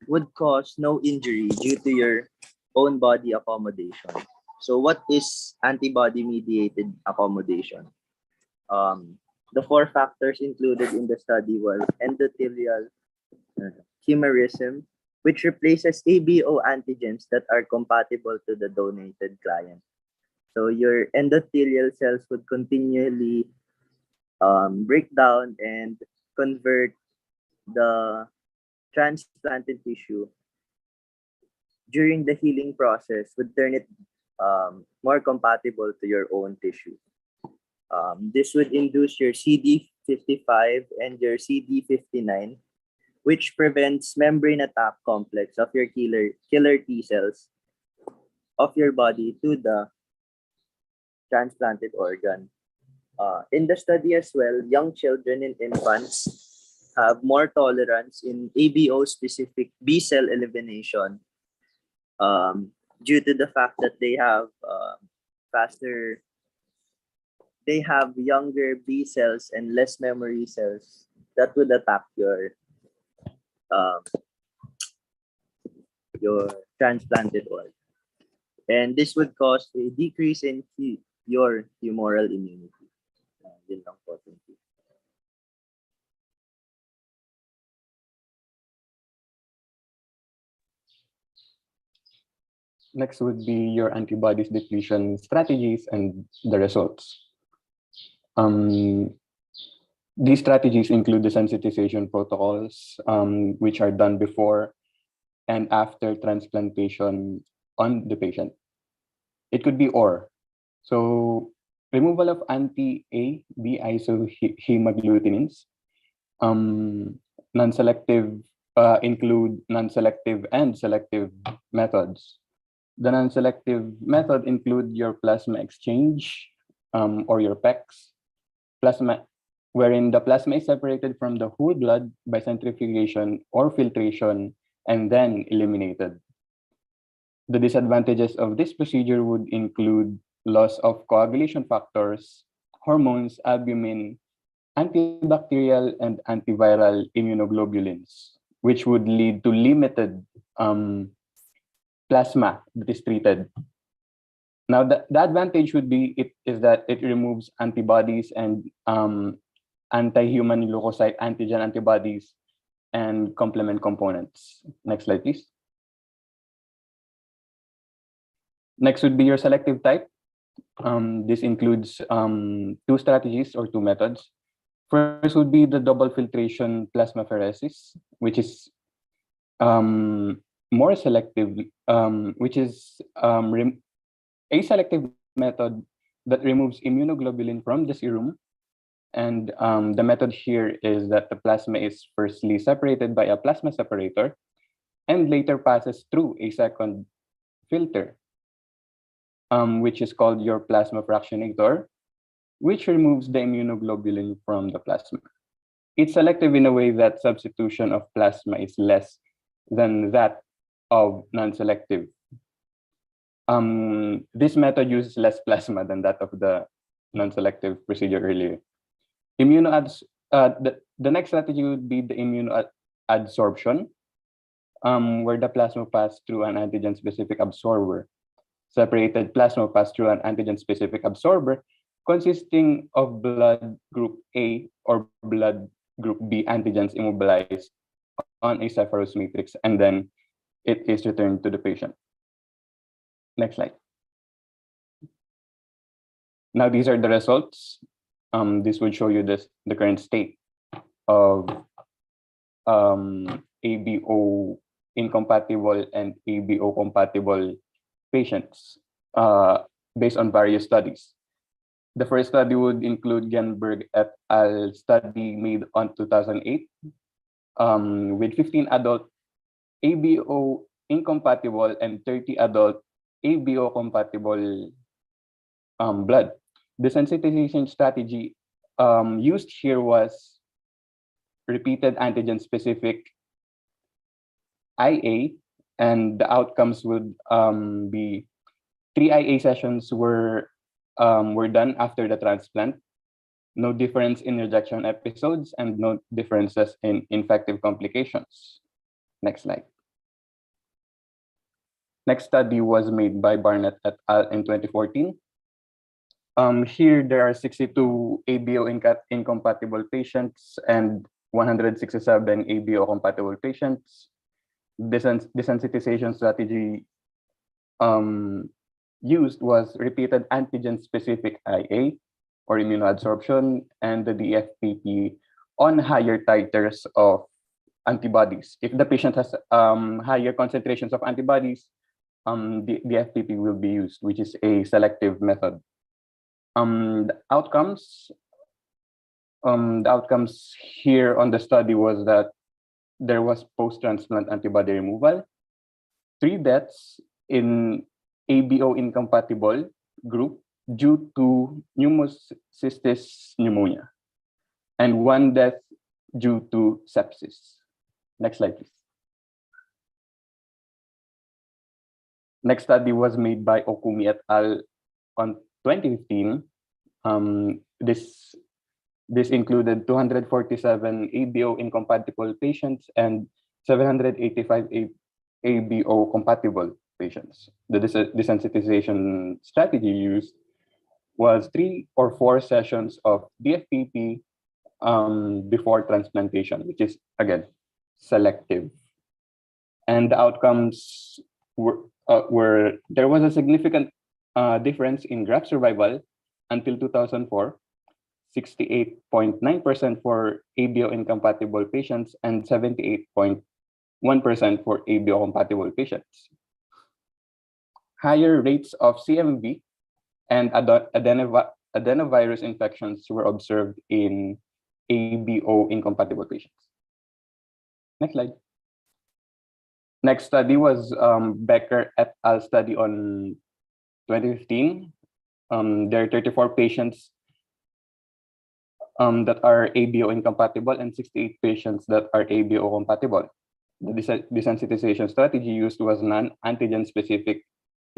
would cause no injury due to your own body accommodation. So what is antibody-mediated accommodation? The 4 factors included in the study was endothelial chimerism, which replaces ABO antigens that are compatible to the donated client. So your endothelial cells would continually break down and convert the transplanted tissue during the healing process, would turn it more compatible to your own tissue. This would induce your CD55 and your CD59, which prevents membrane attack complex of your killer T cells of your body to the transplanted organ. In the study as well, young children and infants have more tolerance in ABO-specific B cell elimination due to the fact that they have younger B cells and less memory cells that would attack your transplanted organ. And this would cause a decrease in your humoral immunity. Yun lang po. Thank you. Next would be your antibodies depletion strategies and the results. These strategies include the sensitization protocols, which are done before and after transplantation on the patient. It could be or. So removal of anti-A, B isohemagglutinin, non-selective include non-selective and selective methods. The non-selective method include your plasma exchange or your PEX, plasma, wherein the plasma is separated from the whole blood by centrifugation or filtration and then eliminated. The disadvantages of this procedure would include loss of coagulation factors, hormones, albumin, antibacterial and antiviral immunoglobulins, which would lead to limited plasma that is treated. Now, the advantage would be is that it removes antibodies and anti-human leukocyte antigen antibodies and complement components. Next slide, please. Next would be your selective type. This includes two strategies or two methods. First would be the double filtration plasmapheresis, which is more selective, which is a selective method that removes immunoglobulin from the serum. And the method here is that the plasma is firstly separated by a plasma separator and later passes through a second filter, which is called your plasma fractionator, which removes the immunoglobulin from the plasma. It's selective in a way that substitution of plasma is less than that of non-selective. This method uses less plasma than that of the non-selective procedure earlier. The next strategy would be the immunoadsorption, where the plasma passes through an antigen-specific absorber. Separated plasma passes through an antigen-specific absorber consisting of blood group A or blood group B antigens immobilized on a Cephalus matrix, and then it is returned to the patient. Next slide. Now these are the results. This would show you the current state of ABO incompatible and ABO compatible patients based on various studies. The first study would include Genberg et al. Study made on 2008 with 15 adult ABO incompatible and 30 adult ABO compatible blood. The sensitization strategy used here was repeated antigen-specific IA, and the outcomes would be 3 IA sessions were done after the transplant. No difference in rejection episodes and no differences in infective complications. Next slide. Next study was made by Barnett et al. In 2014. Here there are 62 ABO incompatible patients and 167 ABO compatible patients. Desensitization strategy used was repeated antigen-specific IA or immunoadsorption and the DFPP on higher titers of antibodies. If the patient has higher concentrations of antibodies, the DFPP will be used, which is a selective method. The outcomes here on the study was that there was post-transplant antibody removal, 3 deaths in ABO incompatible group due to pneumocystis pneumonia, and 1 death due to sepsis. Next slide, please. Next study was made by Okumi et al. On 2015. This included 247 ABO incompatible patients and 785 ABO compatible patients. The desensitization strategy used was 3 or 4 sessions of DFPP before transplantation, which is again selective. And the outcomes were there was a significant difference in graft survival until 2004. 68.9% for ABO incompatible patients and 78.1% for ABO compatible patients. Higher rates of CMV and adenovirus infections were observed in ABO incompatible patients. Next slide. Next study was Becker et al. Study on 2015. There are 34 patients that are ABO incompatible and 68 patients that are ABO compatible. The desensitization strategy used was non-antigen specific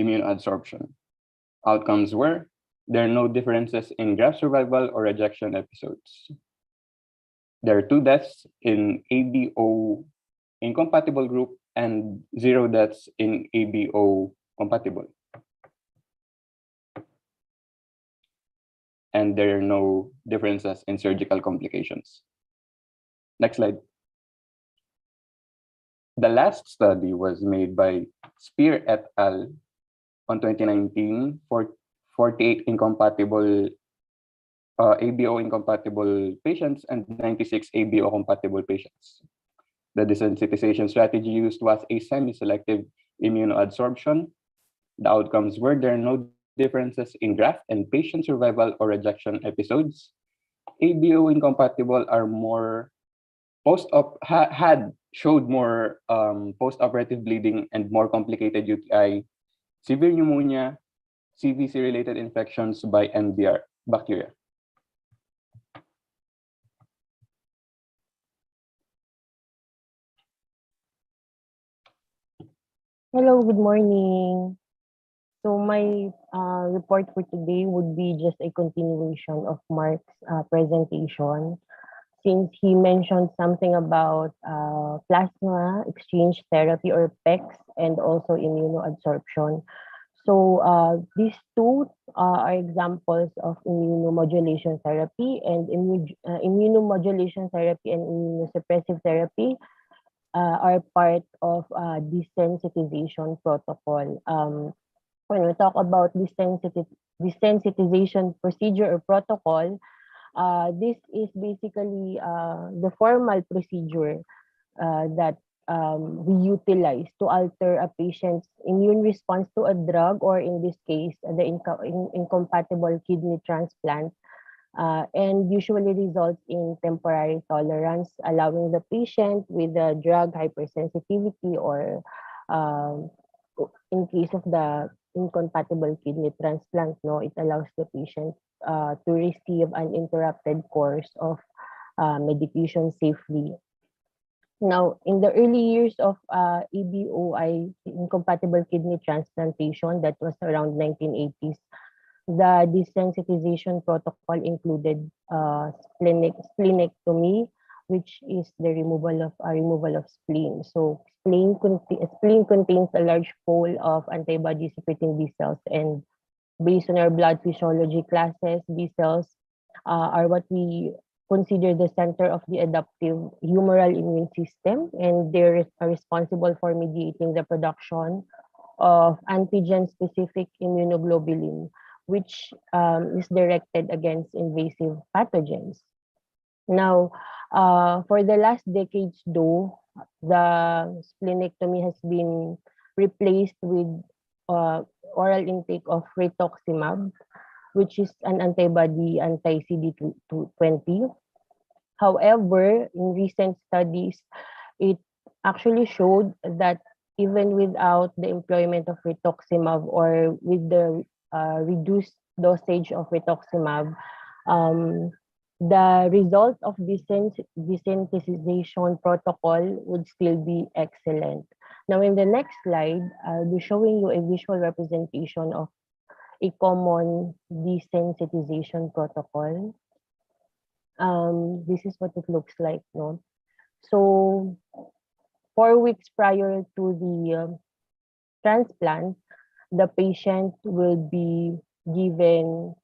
immunoadsorption. Outcomes were there are no differences in graft survival or rejection episodes. There are 2 deaths in ABO incompatible group and 0 deaths in ABO compatible. And there are no differences in surgical complications. Next slide. The last study was made by Spear et al. On 2019 for 48 incompatible ABO incompatible patients and 96 ABO compatible patients. The desensitization strategy used was a semi-selective immunoadsorption. The outcomes were there are no differences in graft and patient survival or rejection episodes. ABO incompatible are more showed more post-operative bleeding and more complicated UTI, severe pneumonia, CVC-related infections by NBR bacteria. Hello, good morning. So my report for today would be just a continuation of Mark's presentation, since he mentioned something about plasma exchange therapy or PEX and also immunoadsorption. So these two are examples of immunomodulation therapy, and immunomodulation therapy and immunosuppressive therapy are part of desensitization protocol. When we talk about desensitization procedure or protocol, this is basically the formal procedure that we utilize to alter a patient's immune response to a drug, or in this case, the incompatible kidney transplant, and usually results in temporary tolerance, allowing the patient with the drug hypersensitivity, or in case of the incompatible kidney transplant, it allows the patient to receive an interrupted course of medication safely. Now, in the early years of ABOI, incompatible kidney transplantation, that was around 1980s, the desensitization protocol included splenectomy, which is the removal of spleen. So spleen contains a large pool of antibody secreting B cells, and based on our blood physiology classes, B cells are what we consider the center of the adaptive humoral immune system, and they are responsible for mediating the production of antigen-specific immunoglobulin, which is directed against invasive pathogens. Now, for the last decades, though, the splenectomy has been replaced with oral intake of rituximab, which is an antibody anti-CD20. However, in recent studies, it actually showed that even without the employment of rituximab, or with the reduced dosage of rituximab, the result of desensitization protocol would still be excellent. Now, in the next slide, I'll be showing you a visual representation of a common desensitization protocol. This is what it looks like, no? So 4 weeks prior to the transplant, the patient will be given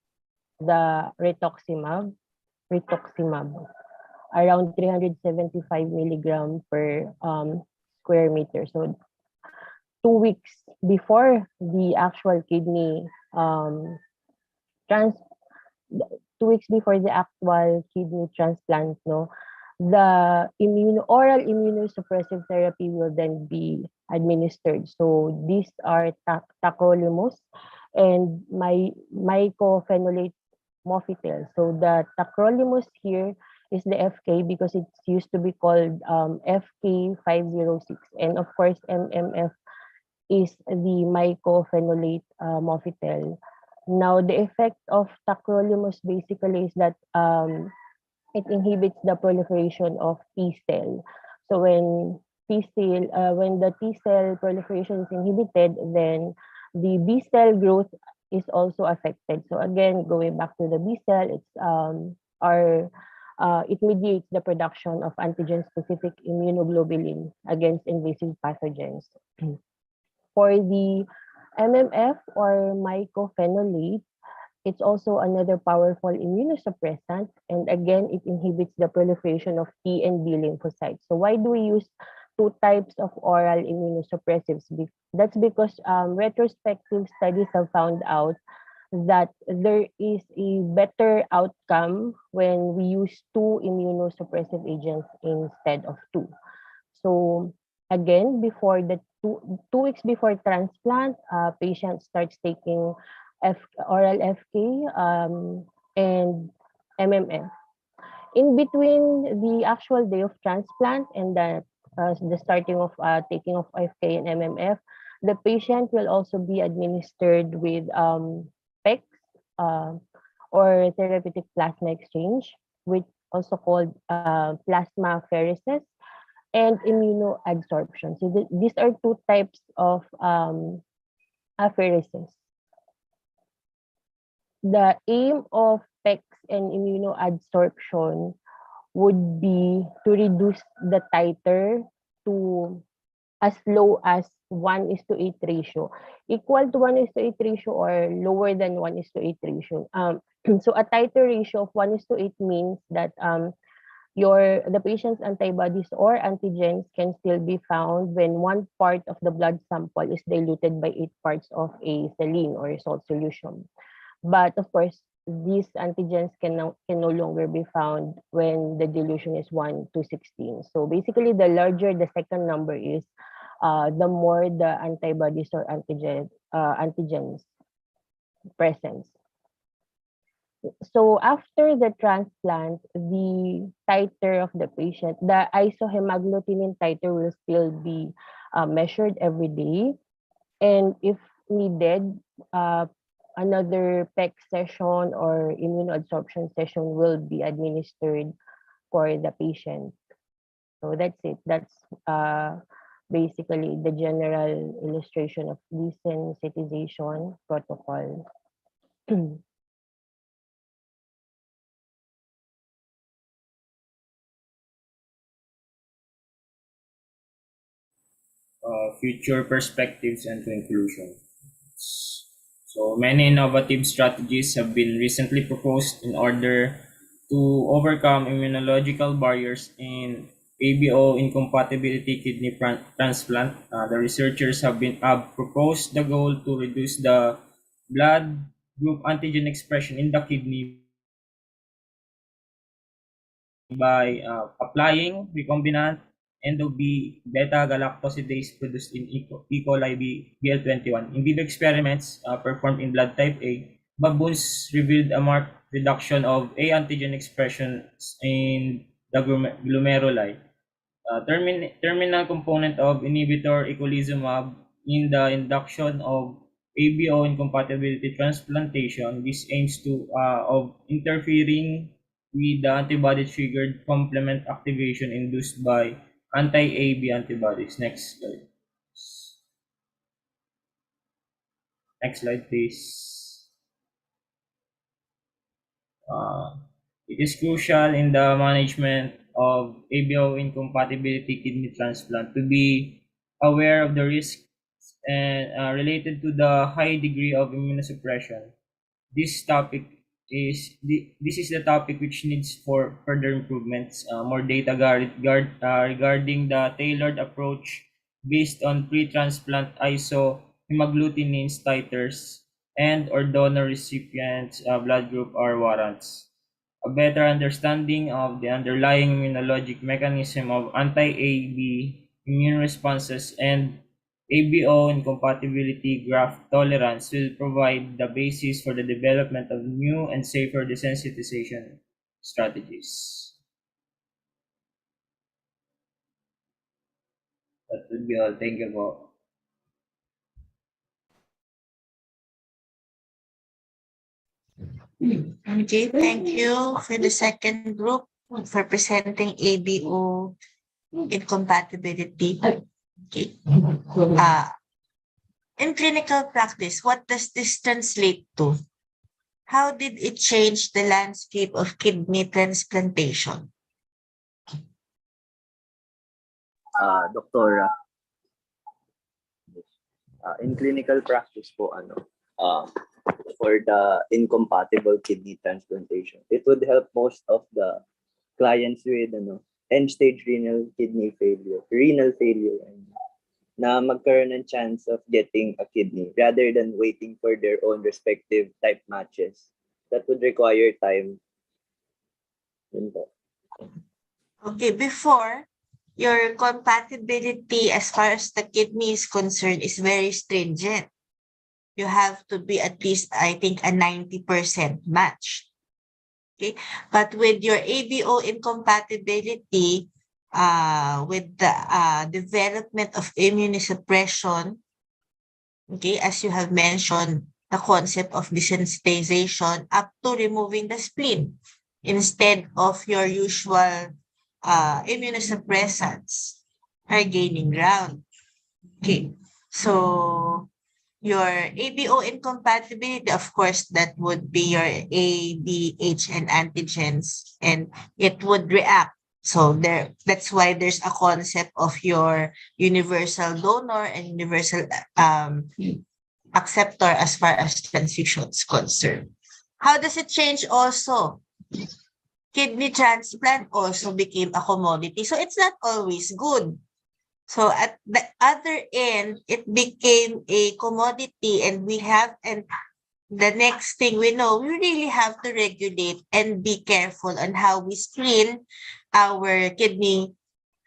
the rituximab around 375 milligram per square meter. So 2 weeks before the actual kidney trans 2 weeks before the actual kidney transplant, the oral immunosuppressive therapy will then be administered. So these are tacrolimus and mycophenolate mofetil. So the tacrolimus here is the FK because it's used to be called FK506, and of course MMF is the mycophenolate mofetil. Now, the effect of tacrolimus basically is that it inhibits the proliferation of T cell. So when the T cell proliferation is inhibited, then the B cell growth is also affected. So again, going back to the B cell, it's our It mediates the production of antigen-specific immunoglobulin against invasive pathogens. For the MMF or mycophenolate, it's also another powerful immunosuppressant, and again, it inhibits the proliferation of T and B lymphocytes. So why do we use two types of oral immunosuppressives? That's because retrospective studies have found out that there is a better outcome when we use two immunosuppressive agents instead of two. So again, before the 2 weeks before transplant, patient starts taking oral FK and MMF. In between the actual day of transplant and the starting of taking of FK and MMF, the patient will also be administered with PEX or therapeutic plasma exchange, which also called plasmapheresis and immunoadsorption. So these are two types of apheresis. The aim of PEX and immunoadsorption would be to reduce the titer to as low as 1:8 ratio, equal to 1:8 ratio or lower than 1:8 ratio. So a titer ratio of 1:8 means that the patient's antibodies or antigens can still be found when 1 part of the blood sample is diluted by 8 parts of a saline or salt solution. But of course, these antigens can no longer be found when the dilution is 1:16. So basically, the larger the second number is, the more the antibodies or antigens presence. So after the transplant, the titer of the patient, the isohemagglutinin titer will still be measured every day. And if needed, another PEC session or immunoadsorption session will be administered for the patient. So that's it. That's basically the general illustration of desensitization protocol. Future perspectives and conclusion. So many innovative strategies have been recently proposed in order to overcome immunological barriers in ABO incompatibility kidney transplant. The researchers have proposed the goal to reduce the blood group antigen expression in the kidney by applying recombinant endo-B beta galactosidase produced in E. coli BL21. In vivo experiments performed in blood type A, baboons revealed a marked reduction of A antigen expression in the glomeruli. Terminal component of inhibitor eculizumab in the induction of ABO incompatibility transplantation. This aims to of interfering with the antibody-triggered complement activation induced by anti-AB antibodies. Next slide. Next slide, please. It is crucial in the management of ABO incompatibility kidney transplant to be aware of the risks and related to the high degree of immunosuppression. This is the topic which needs for further improvements, more data regarding the tailored approach based on pre-transplant isohemagglutinins titers and or donor recipients blood group or warrants. A better understanding of the underlying immunologic mechanism of anti-AB immune responses and ABO incompatibility graft tolerance will provide the basis for the development of new and safer desensitization strategies. That would be all. Thank you po. Okay, thank you for the second group for presenting ABO incompatibility. Okay. In clinical practice, what does this translate to? how did it change the landscape of kidney transplantation? Doktora, in clinical practice po, for the incompatible kidney transplantation, it would help most of the clients with end-stage renal failure, and na magkaroon ng chance of getting a kidney rather than waiting for their own respective type matches. That would require time. Yun po. Okay, before, your compatibility as far as the kidney is concerned is very stringent. You have to be at least, I think, a 90% match. Okay, but with your ABO incompatibility, with the development of immunosuppression, okay, as you have mentioned, the concept of desensitization up to removing the spleen instead of your usual immunosuppressants are gaining ground. Okay, so your ABO incompatibility, of course, that would be your ADH and antigens, and it would react. So that's why there's a concept of your universal donor and universal acceptor as far as transfusion is concerned. How does it change also? Kidney transplant also became a commodity. So it's not always good. So at the other end, it became a commodity, and the next thing we know, we really have to regulate and be careful on how we screen our kidney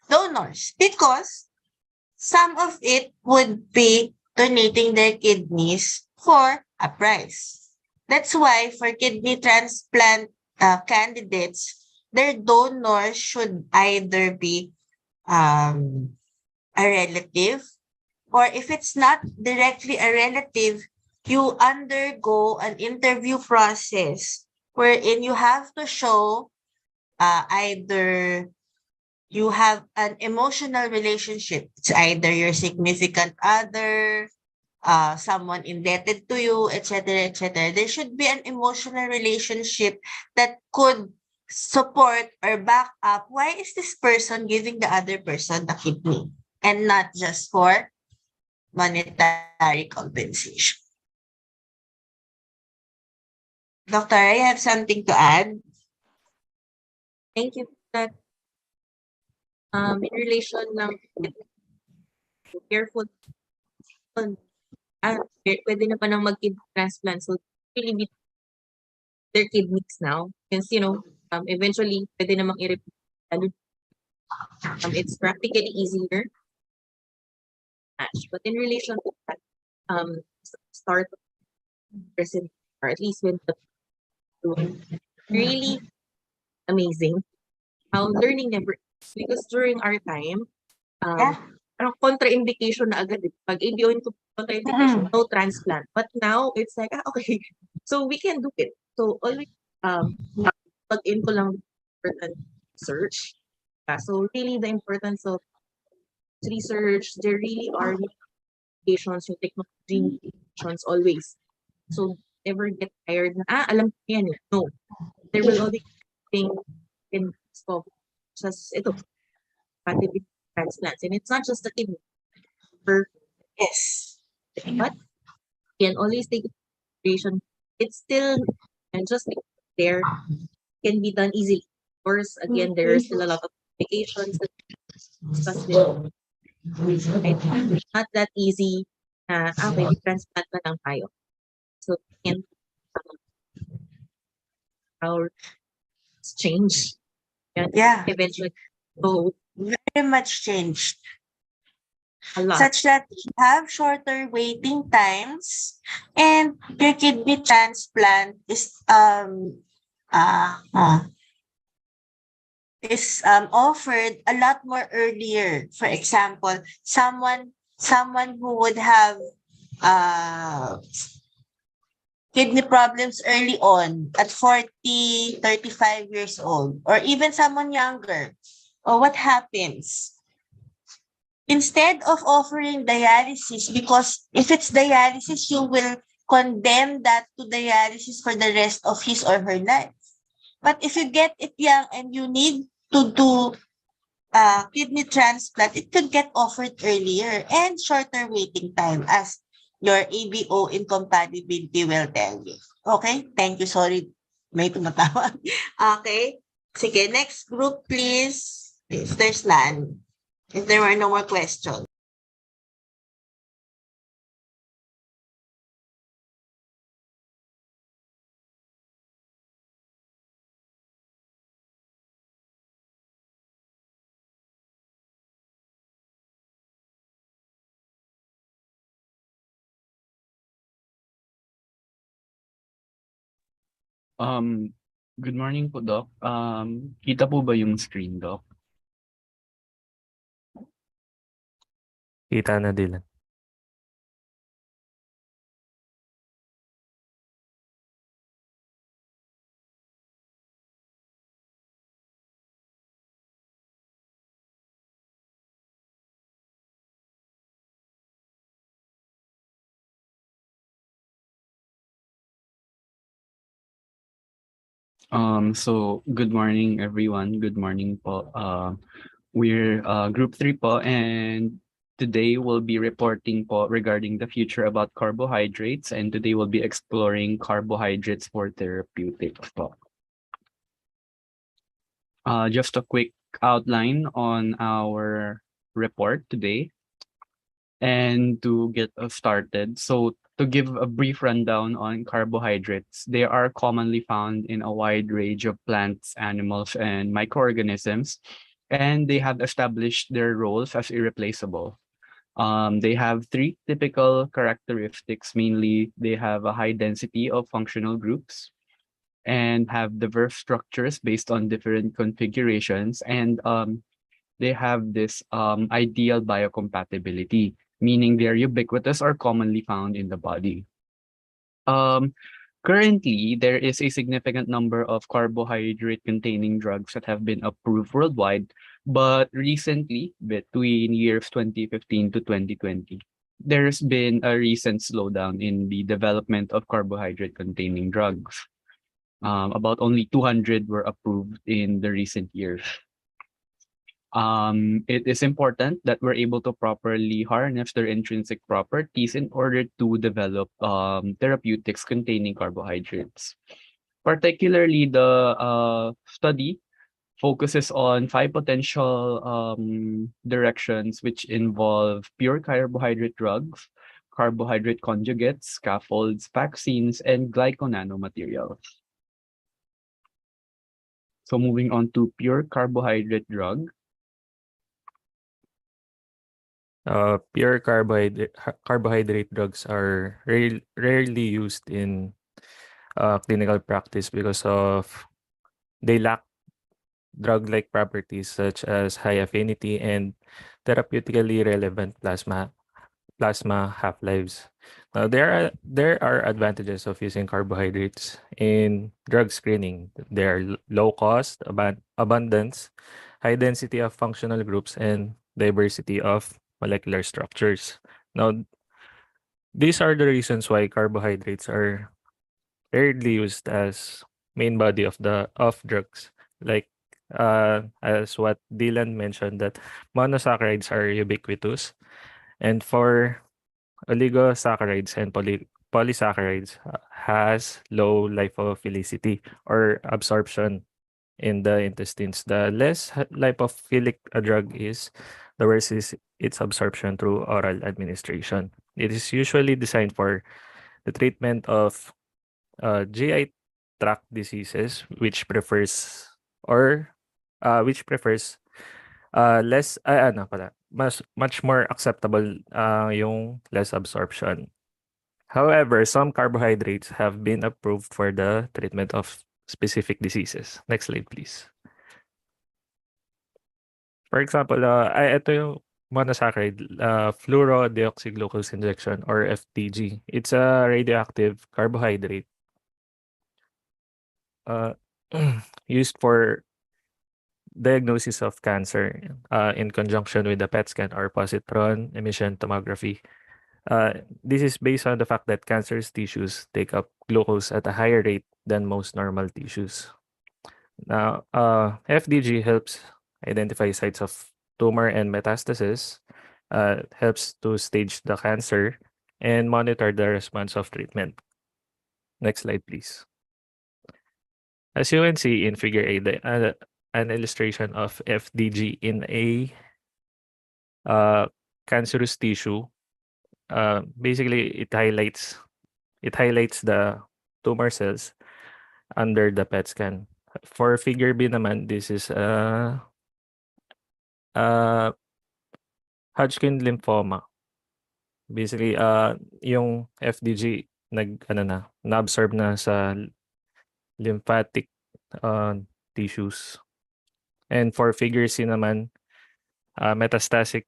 donors, because some of it would be donating their kidneys for a price. That's why for kidney transplant candidates, their donors should either be a relative, or if it's not directly a relative, you undergo an interview process wherein you have to show either you have an emotional relationship. It's either your significant other, someone indebted to you, etc., etc. There should be an emotional relationship that could support or back up why is this person giving the other person the kidney, and not just for monetary compensation. Doctor, I have something to add. Thank you for that. In relation ng careful, pwede na pa nang mag-kidney transplant. So, really be their kidneys now. Since, eventually, pwede namang i-repeat. It's practically easier match. But in relation to that, start present, or at least when the really amazing how learning never ends. Because during our time, parang contraindication na agad. Pag ABO into contraindication, no transplant. But now, it's like, okay, so we can do it. So always, plug into lang important research. So really the importance of research, there really are applications, yung technology applications always. So never get tired na, alam ko yan. No. There will always be thing in scope. Just ito, compatibility transplants. And it's not just the kidney. Yes. But you can always take consideration. It's still, and just there, can be done easily. Of course, again, there are still a lot of applications that discuss with. It's not that easy na, okay, transplant na lang tayo. So, and our change. Yeah. Eventually, so very much changed. a lot. Such that you have shorter waiting times, and your kidney transplant is offered a lot more earlier. For example, someone who would have kidney problems early on at 40, 35 years old, or even someone younger. Or what happens? Instead of offering dialysis, because if it's dialysis, you will condemn that to dialysis for the rest of his or her life. But if you get it young and you need to do kidney transplant, it could get offered earlier and shorter waiting time as your ABO incompatibility will tell you. Okay? Thank you. Sorry, may tumatawa. Okay? Sige, next group please. If there's none. If there were no more questions. Good morning po, Doc. Kita po ba yung screen, Doc? Kita na, Dylan. So good morning, everyone. Good morning po. We're group 3 po, and today we'll be reporting po regarding the future about carbohydrates, and today we'll be exploring carbohydrates for therapeutics po. Just a quick outline on our report today. And to get us started, so to give a brief rundown on carbohydrates, they are commonly found in a wide range of plants, animals, and microorganisms, and they have established their roles as irreplaceable. They have three typical characteristics. Mainly, they have a high density of functional groups and have diverse structures based on different configurations, and they have this ideal biocompatibility, meaning they're ubiquitous or commonly found in the body. Currently, there is a significant number of carbohydrate-containing drugs that have been approved worldwide, but recently, between years 2015 to 2020, there's been a recent slowdown in the development of carbohydrate-containing drugs. About only 200 were approved in the recent years. It is important that we're able to properly harness their intrinsic properties in order to develop therapeutics containing carbohydrates. Particularly, the study focuses on 5 potential directions, which involve pure carbohydrate drugs, carbohydrate conjugates, scaffolds, vaccines, and glyconanomaterials. So moving on to pure carbohydrate drug. Pure carbohydrate drugs are rarely used in clinical practice because of they lack drug-like properties such as high affinity and therapeutically relevant plasma half-lives. Now, there are advantages of using carbohydrates in drug screening. They are low cost, abundance, high density of functional groups, and diversity of molecular structures. Now, these are the reasons why carbohydrates are rarely used as main body of drugs. Like as what Dylan mentioned, that monosaccharides are ubiquitous, and for oligosaccharides and polysaccharides has low lipophilicity or absorption in the intestines. The less lipophilic a drug is, the worse is its absorption through oral administration. It is usually designed for the treatment of GI tract diseases, which prefers or which prefers less ano pala, much more acceptable yung less absorption. However, some carbohydrates have been approved for the treatment of specific diseases. Next slide, please. For example, ito yung monosaccharide, fluorodeoxyglucose injection or FDG. It's a radioactive carbohydrate used for diagnosis of cancer in conjunction with the PET scan or positron emission tomography. This is based on the fact that cancerous tissues take up glucose at a higher rate than most normal tissues. Now, FDG helps identify sites of tumor and metastasis, helps to stage the cancer, and monitor the response of treatment. Next slide, please. As you can see in Figure A, an illustration of FDG in a cancerous tissue. Basically, it highlights the tumor cells under the PET scan. For Figure B naman, this is Hodgkin lymphoma. Basically, yung FDG na-absorb na sa lymphatic tissues. And for Figure C naman, metastatic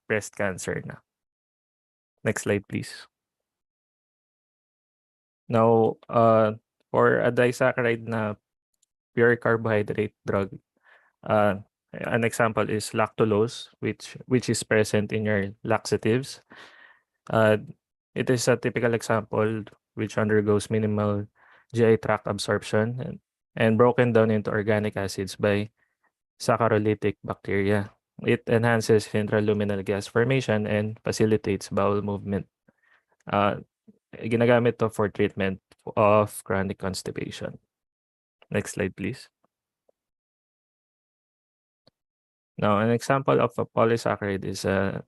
breast cancer na. Next slide, please. Now, for a disaccharide na pure carbohydrate drug, an example is lactulose, which is present in your laxatives. It is a typical example which undergoes minimal GI tract absorption and broken down into organic acids by saccharolytic bacteria. It enhances intraluminal gas formation and facilitates bowel movement. Ginagamit to for treatment of chronic constipation. Next slide, please. Now, an example of a polysaccharide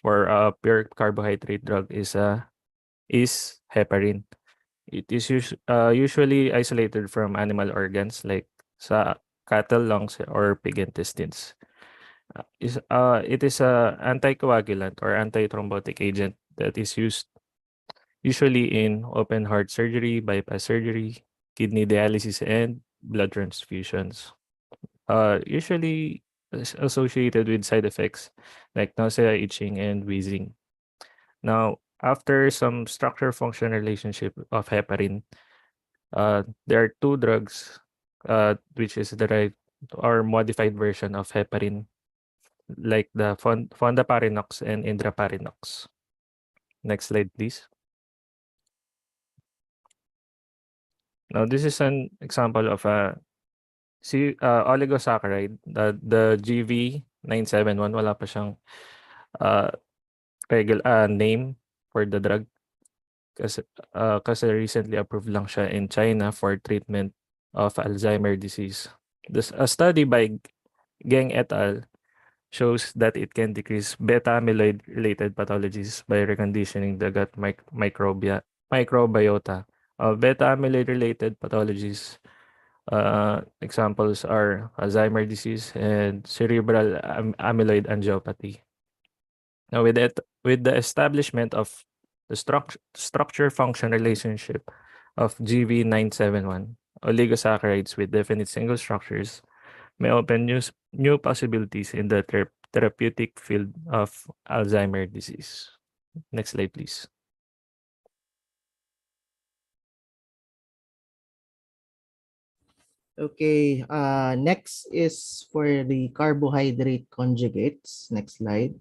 for a pure carbohydrate drug is heparin. It is usually isolated from animal organs like sa cattle lungs or pig intestines. It is a anticoagulant or antithrombotic agent that is used usually in open heart surgery, bypass surgery, kidney dialysis, and blood transfusions. Usually associated with side effects like nausea, itching, and wheezing. Now, after some structure-function relationship of heparin, there are two drugs which is derived or modified version of heparin, like the fondaparinux and indraparinux. Next slide, please. Now, this is an example of a oligosaccharide, the GV971. Wala pa siyang name for the drug kasi recently approved lang siya in China for treatment of Alzheimer's disease. A study by Geng et al. Shows that it can decrease beta amyloid related pathologies by reconditioning the gut microbiota. Beta amyloid related pathologies examples are Alzheimer's disease and cerebral amyloid angiopathy. Now, with the establishment of the structure function relationship of GV971, oligosaccharides with definite single structures may open new possibilities in the therapeutic field of Alzheimer's disease. Next slide, please. Okay, next is for the carbohydrate conjugates. Next slide.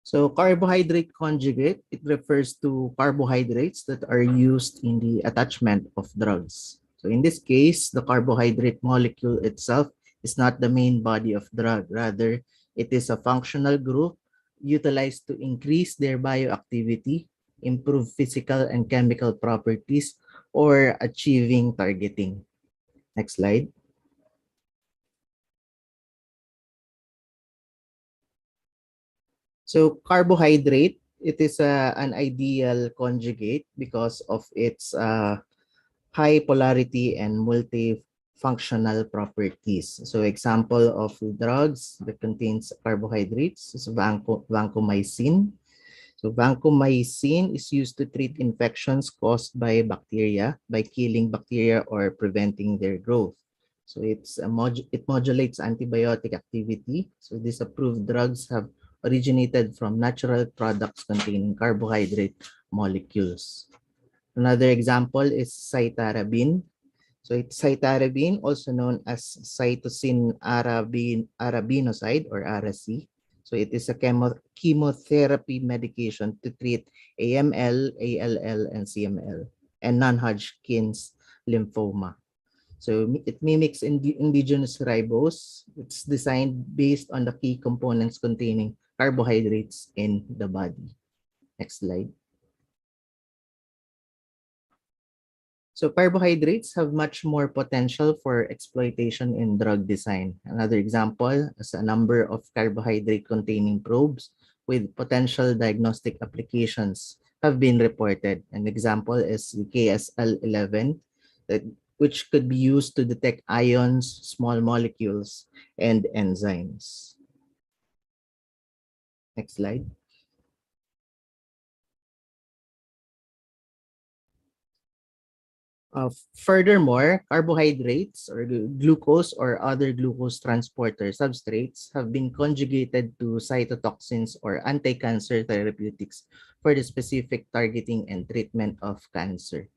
So carbohydrate conjugate, it refers to carbohydrates that are used in the attachment of drugs. So in this case, the carbohydrate molecule itself is not the main body of drug. Rather, it is a functional group utilized to increase their bioactivity, improve physical and chemical properties, or achieving targeting. Next slide. So carbohydrate, it is an ideal conjugate because of its high polarity and multifunctional properties. So example of drugs that contains carbohydrates is vancomycin. So vancomycin is used to treat infections caused by bacteria by killing bacteria or preventing their growth. So it modulates antibiotic activity. So these approved drugs have originated from natural products containing carbohydrate molecules. Another example is cytarabine. So it's cytarabine, also known as cytosine arabinoside or ARAC. So it is a chemotherapy medication to treat AML, ALL, and CML, and non-Hodgkin's lymphoma. So it mimics indigenous ribose. It's designed based on the key components containing carbohydrates in the body. Next slide. So carbohydrates have much more potential for exploitation in drug design. Another example is a number of carbohydrate-containing probes with potential diagnostic applications have been reported. An example is the KSL-11, which could be used to detect ions, small molecules, and enzymes. Next slide. Furthermore, carbohydrates or glucose or other glucose transporter substrates have been conjugated to cytotoxins or anti-cancer therapeutics for the specific targeting and treatment of cancer.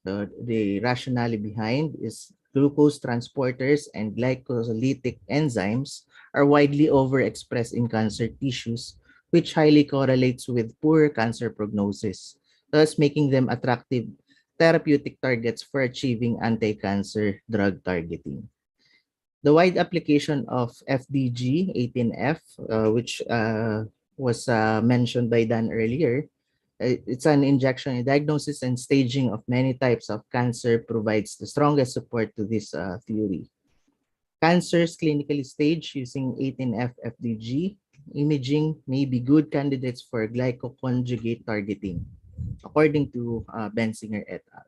The rationale behind is glucose transporters and glycolytic enzymes are widely overexpressed in cancer tissues, which highly correlates with poor cancer prognosis, thus making them attractive therapeutic targets for achieving anti-cancer drug targeting. The wide application of FDG 18F, which was mentioned by Dan earlier, it's an injection in diagnosis and staging of many types of cancer provides the strongest support to this theory. Cancers clinically staged using 18F FDG imaging may be good candidates for glycoconjugate targeting, according to Benzinger et al.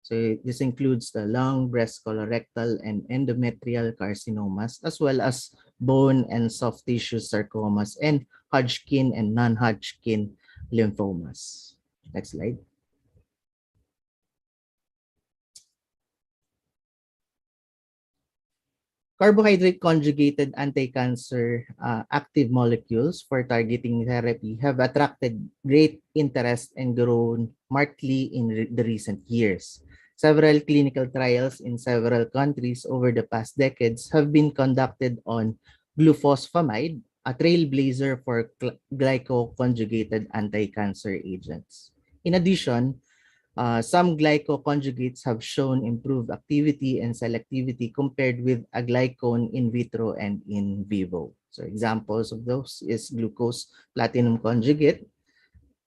So this includes the lung, breast, colorectal, and endometrial carcinomas, as well as bone and soft tissue sarcomas, and Hodgkin and non-Hodgkin lymphomas. Next slide. Carbohydrate conjugated anti-cancer active molecules for targeting therapy have attracted great interest and grown markedly in the recent years. Several clinical trials in several countries over the past decades have been conducted on glufosfamide, a trailblazer for glycoconjugated anti-cancer agents. In addition, some glycoconjugates have shown improved activity and selectivity compared with a glycone in vitro and in vivo. So examples of those is glucose platinum conjugate.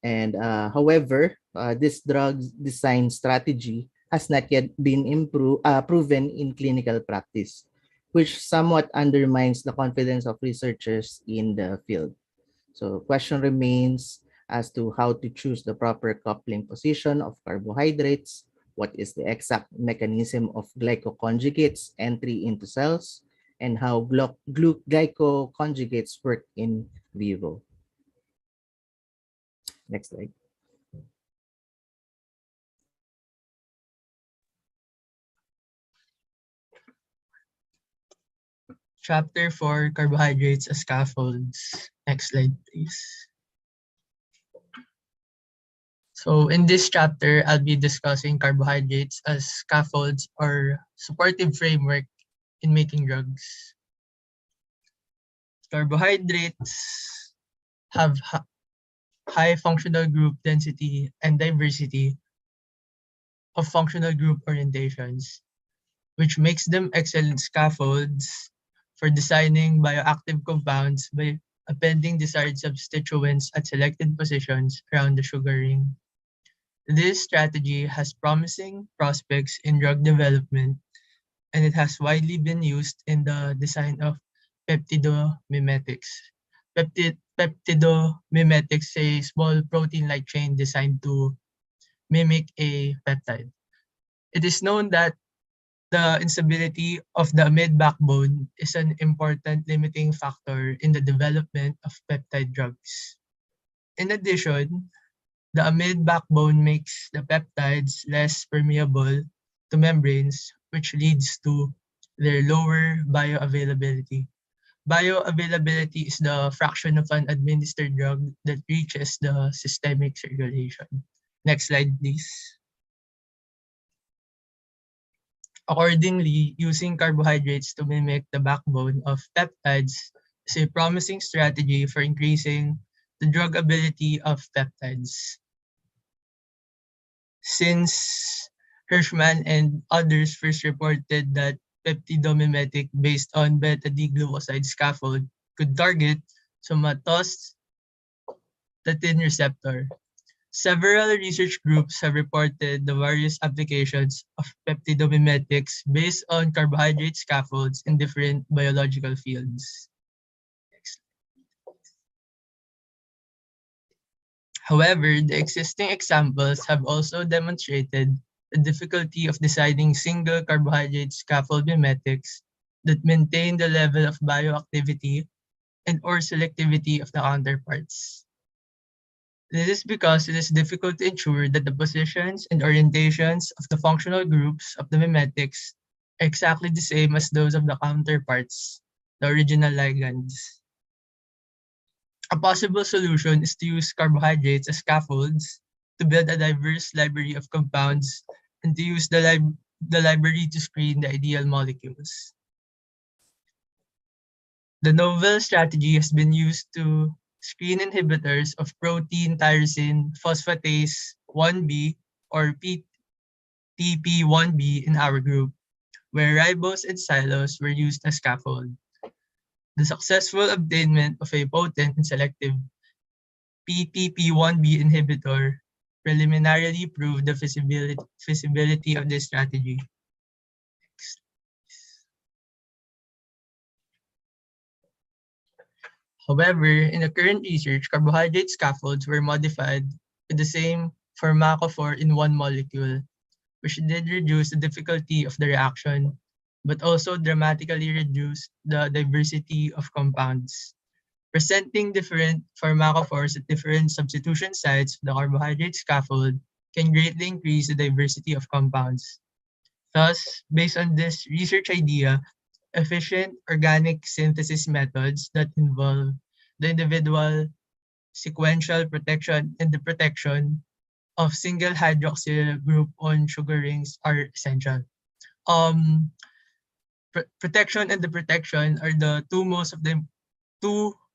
And however, this drug design strategy has not yet been proven in clinical practice, which somewhat undermines the confidence of researchers in the field. So question remains as to how to choose the proper coupling position of carbohydrates, what is the exact mechanism of glycoconjugates entry into cells, and how glycoconjugates work in vivo. Next slide. Chapter 4, Carbohydrates as Scaffolds. Next slide, please. So in this chapter, I'll be discussing carbohydrates as scaffolds or supportive framework in making drugs. Carbohydrates have high functional group density and diversity of functional group orientations, which makes them excellent scaffolds for designing bioactive compounds by appending desired substituents at selected positions around the sugar ring. This strategy has promising prospects in drug development, and it has widely been used in the design of peptidomimetics. Peptidomimetics is a small protein-like chain designed to mimic a peptide. It is known that the instability of the amide backbone is an important limiting factor in the development of peptide drugs. In addition, the amide backbone makes the peptides less permeable to membranes, which leads to their lower bioavailability. Bioavailability is the fraction of an administered drug that reaches the systemic circulation. Next slide, please. Accordingly, using carbohydrates to mimic the backbone of peptides is a promising strategy for increasing the druggability of peptides. Since Hirschman and others first reported that peptidomimetic based on beta-D-glucoside scaffold could target somatostatin receptor. Several research groups have reported the various applications of peptidomimetics based on carbohydrate scaffolds in different biological fields. However, the existing examples have also demonstrated the difficulty of designing single carbohydrate scaffold mimetics that maintain the level of bioactivity and or selectivity of the counterparts. This is because it is difficult to ensure that the positions and orientations of the functional groups of the mimetics are exactly the same as those of the counterparts, the original ligands. A possible solution is to use carbohydrates as scaffolds to build a diverse library of compounds and to use the library to screen the ideal molecules. The novel strategy has been used to screen inhibitors of protein tyrosine phosphatase 1B or PTP1B in our group, where ribose and xylose were used as scaffold. The successful obtainment of a potent and selective PTP1B inhibitor preliminarily proved the feasibility of this strategy. However, in the current research, carbohydrate scaffolds were modified with the same pharmacophore in one molecule, which did reduce the difficulty of the reaction, but also dramatically reduced the diversity of compounds. Presenting different pharmacophores at different substitution sites of the carbohydrate scaffold can greatly increase the diversity of compounds. Thus, based on this research idea, efficient organic synthesis methods that involve the individual sequential protection and the protection of single hydroxyl group on sugar rings are essential. Protection and the protection are the two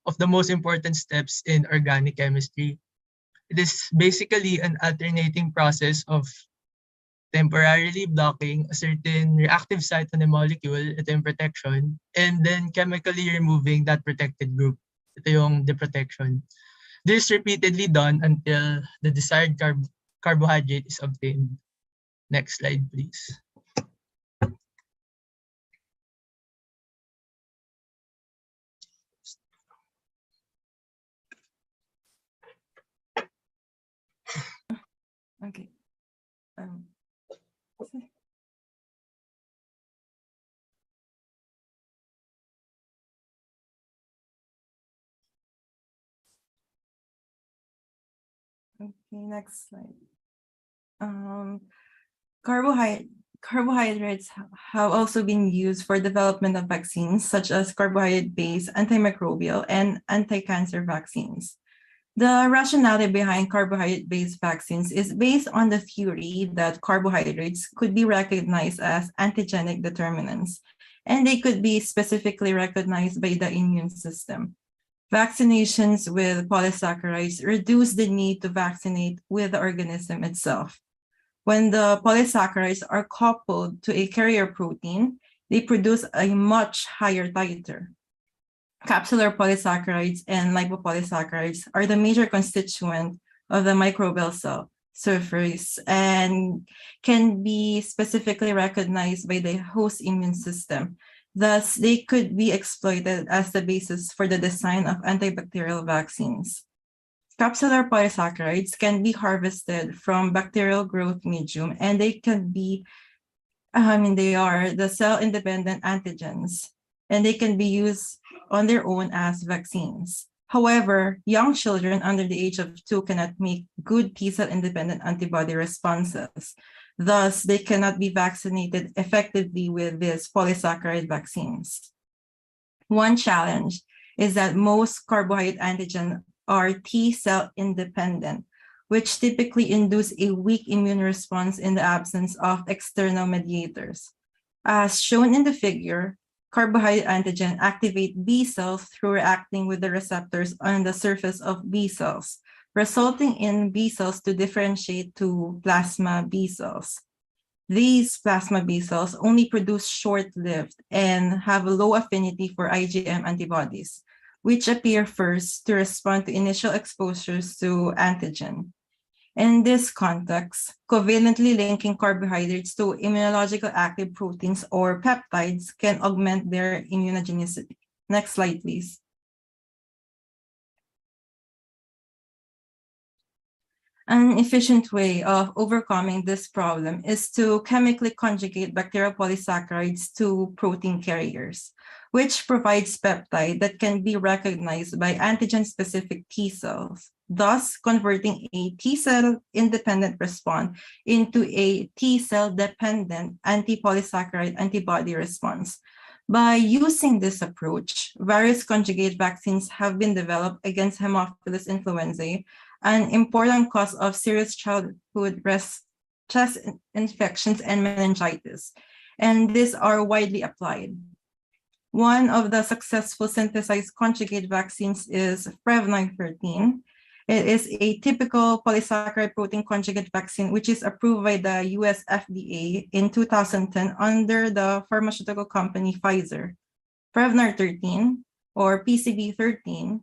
of the most important steps in organic chemistry. It is basically an alternating process of temporarily blocking a certain reactive site on a molecule, ito yung protection, and then chemically removing that protected group. Ito yung deprotection. This is repeatedly done until the desired carbohydrate is obtained. Next slide, please. Okay. Okay, next slide. Carbohydrates have also been used for development of vaccines, such as carbohydrate-based antimicrobial and anti-cancer vaccines. The rationale behind carbohydrate-based vaccines is based on the theory that carbohydrates could be recognized as antigenic determinants, and they could be specifically recognized by the immune system. Vaccinations with polysaccharides reduce the need to vaccinate with the organism itself. When the polysaccharides are coupled to a carrier protein, they produce a much higher titer. Capsular polysaccharides and lipopolysaccharides are the major constituent of the microbial cell surface and can be specifically recognized by the host immune system. Thus, they could be exploited as the basis for the design of antibacterial vaccines. Capsular polysaccharides can be harvested from bacterial growth medium, and they are the cell-independent antigens, and they can be used on their own as vaccines. However, young children under the age of 2 cannot make good T-cell independent antibody responses. Thus, they cannot be vaccinated effectively with these polysaccharide vaccines. One challenge is that most carbohydrate antigens are T-cell independent, which typically induce a weak immune response in the absence of external mediators. As shown in the figure, carbohydrate antigen activate B cells through reacting with the receptors on the surface of B cells, resulting in B cells to differentiate to plasma B cells. These plasma B cells only produce short-lived and have a low affinity for IgM antibodies, which appear first to respond to initial exposures to antigen. In this context, covalently linking carbohydrates to immunological active proteins or peptides can augment their immunogenicity. Next slide, please. An efficient way of overcoming this problem is to chemically conjugate bacterial polysaccharides to protein carriers, which provides peptide that can be recognized by antigen-specific T cells, thus converting a T cell independent response into a T cell dependent anti-polysaccharide antibody response. By using this approach, various conjugate vaccines have been developed against Haemophilus influenzae, an important cause of serious childhood chest infections and meningitis, and these are widely applied. One of the successful synthesized conjugate vaccines is Prevnar 13. It is a typical polysaccharide protein conjugate vaccine, which is approved by the US FDA in 2010 under the pharmaceutical company Pfizer. Prevnar 13, or PCV13,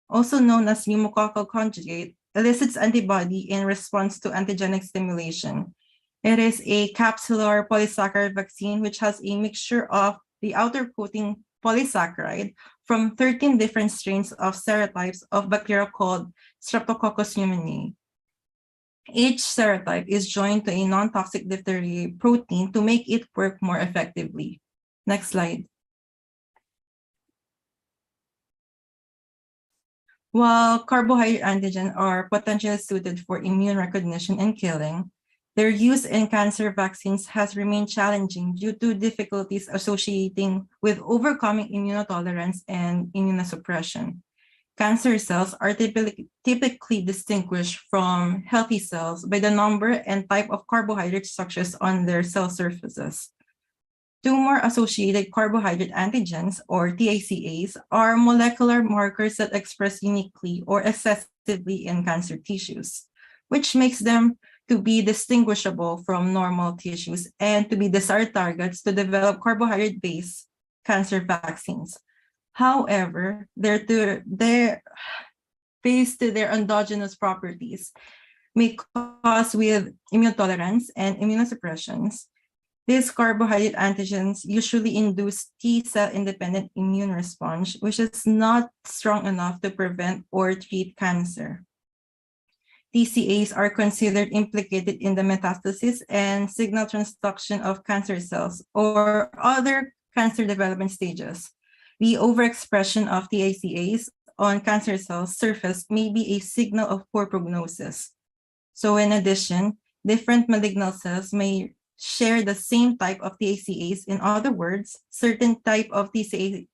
also known as pneumococcal conjugate, elicits antibody in response to antigenic stimulation. It is a capsular polysaccharide vaccine which has a mixture of the outer coating polysaccharide from 13 different strains of serotypes of bacteria called Streptococcus pneumoniae. Each serotype is joined to a non-toxic diphtheria protein to make it work more effectively. Next slide. While carbohydrate antigen are potentially suited for immune recognition and killing, their use in cancer vaccines has remained challenging due to difficulties associating with overcoming immunotolerance and immunosuppression. Cancer cells are typically distinguished from healthy cells by the number and type of carbohydrate structures on their cell surfaces. Tumor-associated carbohydrate antigens, or TACAs, are molecular markers that express uniquely or excessively in cancer tissues, which makes them to be distinguishable from normal tissues and to be desired targets to develop carbohydrate-based cancer vaccines. However, based to their endogenous properties, may cause with immune tolerance and immunosuppressions. These carbohydrate antigens usually induce T cell independent immune response, which is not strong enough to prevent or treat cancer. TCAs are considered implicated in the metastasis and signal transduction of cancer cells or other cancer development stages. The overexpression of TACAs on cancer cells surface may be a signal of poor prognosis. So in addition, different malignant cells may share the same type of TACAs. In other words, certain type of TCA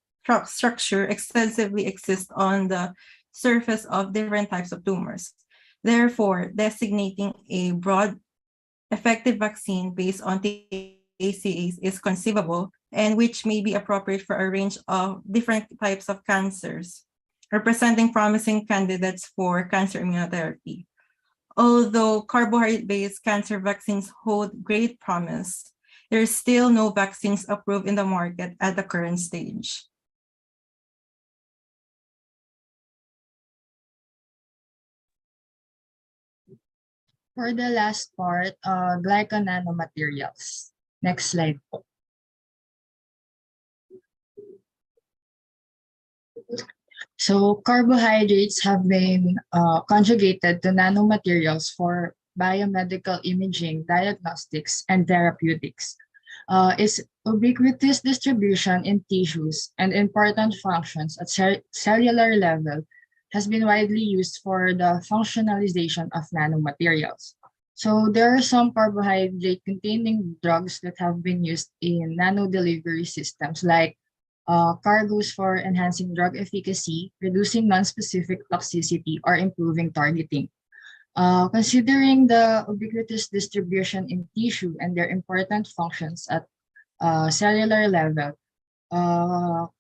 structure extensively exists on the surface of different types of tumors. Therefore, designating a broad, effective vaccine based on TACAs is conceivable and which may be appropriate for a range of different types of cancers, representing promising candidates for cancer immunotherapy. Although carbohydrate-based cancer vaccines hold great promise, there is still no vaccines approved in the market at the current stage. For the last part, glycananomaterials. Next slide po. So carbohydrates have been conjugated to nanomaterials for biomedical imaging, diagnostics, and therapeutics. Its ubiquitous distribution in tissues and important functions at cellular level has been widely used for the functionalization of nanomaterials. So there are some carbohydrate-containing drugs that have been used in nano-delivery systems like cargoes for enhancing drug efficacy, reducing non-specific toxicity, or improving targeting. Considering the ubiquitous distribution in tissue and their important functions at cellular level.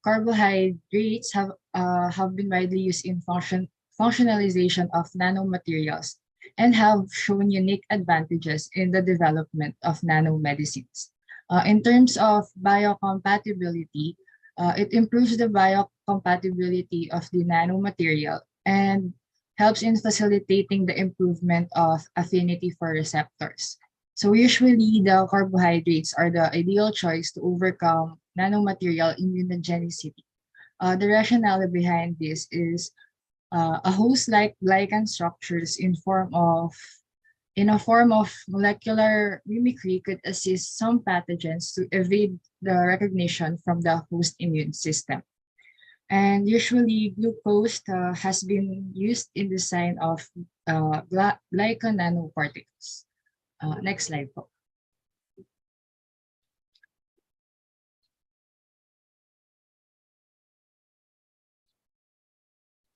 Carbohydrates have been widely used in functionalization of nanomaterials and have shown unique advantages in the development of nanomedicines. In terms of biocompatibility, it improves the biocompatibility of the nanomaterial and helps in facilitating the improvement of affinity for receptors. So usually the carbohydrates are the ideal choice to overcome nanomaterial immunogenicity. The rationale behind this is a host-like glycan structures in a form of molecular mimicry could assist some pathogens to evade the recognition from the host immune system. And usually glucose has been used in the design of glycan nanoparticles. Next slide po.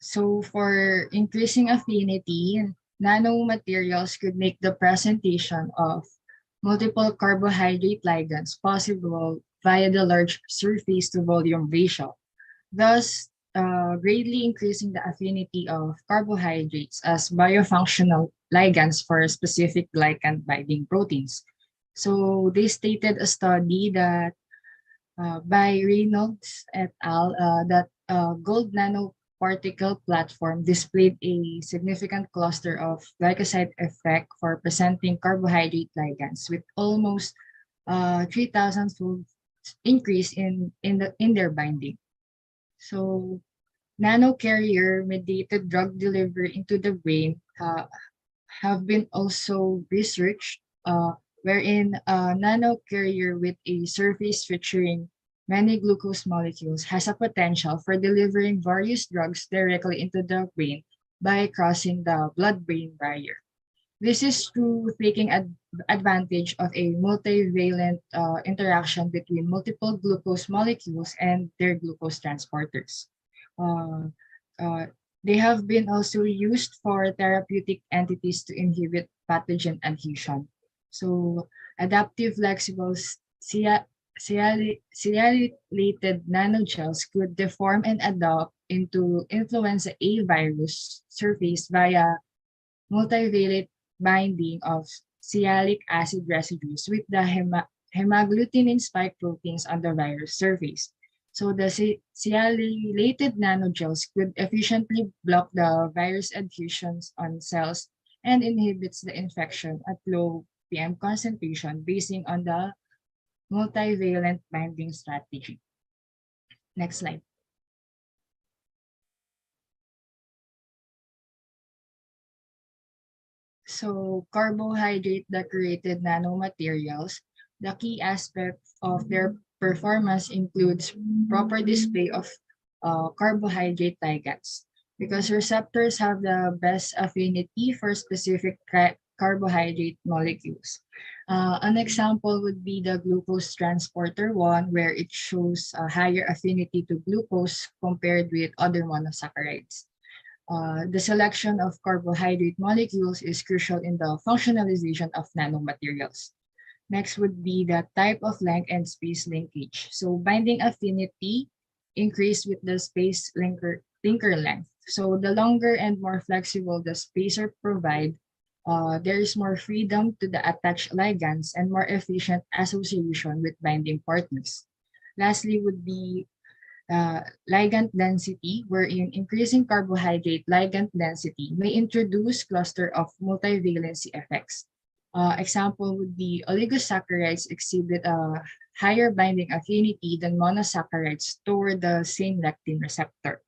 So for increasing affinity, nanomaterials could make the presentation of multiple carbohydrate ligands possible via the large surface to volume ratio, thus greatly increasing the affinity of carbohydrates as biofunctional ligands for specific glycan binding proteins. So they stated a study that by Reynolds et al. That gold nanoparticle platform displayed a significant cluster of glycoside effect for presenting carbohydrate ligands with almost 3,000-fold increase in their binding. So nanocarrier mediated drug delivery into the brain have been also researched wherein a nanocarrier with a surface featuring many glucose molecules has a potential for delivering various drugs directly into the brain by crossing the blood-brain barrier. This is through taking advantage of a multivalent interaction between multiple glucose molecules and their glucose transporters. Uh, uh, they have been also used for therapeutic entities to inhibit pathogen adhesion. So adaptive flexible ciliated nanogels could deform and adapt into influenza A virus surface via multivalent binding of sialic acid residues with the hemagglutinin spike proteins on the virus surface. So the sialylated nanogels could efficiently block the virus adhesions on cells and inhibits the infection at low PM concentration based on the multivalent binding strategy. Next slide. So carbohydrate decorated nanomaterials, the key aspect of their performance includes proper display of carbohydrate ligands because receptors have the best affinity for specific carbohydrate molecules. An example would be the glucose transporter 1, where it shows a higher affinity to glucose compared with other monosaccharides. The selection of carbohydrate molecules is crucial in the functionalization of nanomaterials. Next would be the type of length and space linkage. So binding affinity increase with the space linker length. So the longer and more flexible the spacer provide, there is more freedom to the attached ligands and more efficient association with binding partners. Lastly would be ligand density, wherein increasing carbohydrate ligand density may introduce cluster of multivalency effects. Example would be oligosaccharides exhibit a higher binding affinity than monosaccharides toward the same lectin receptor.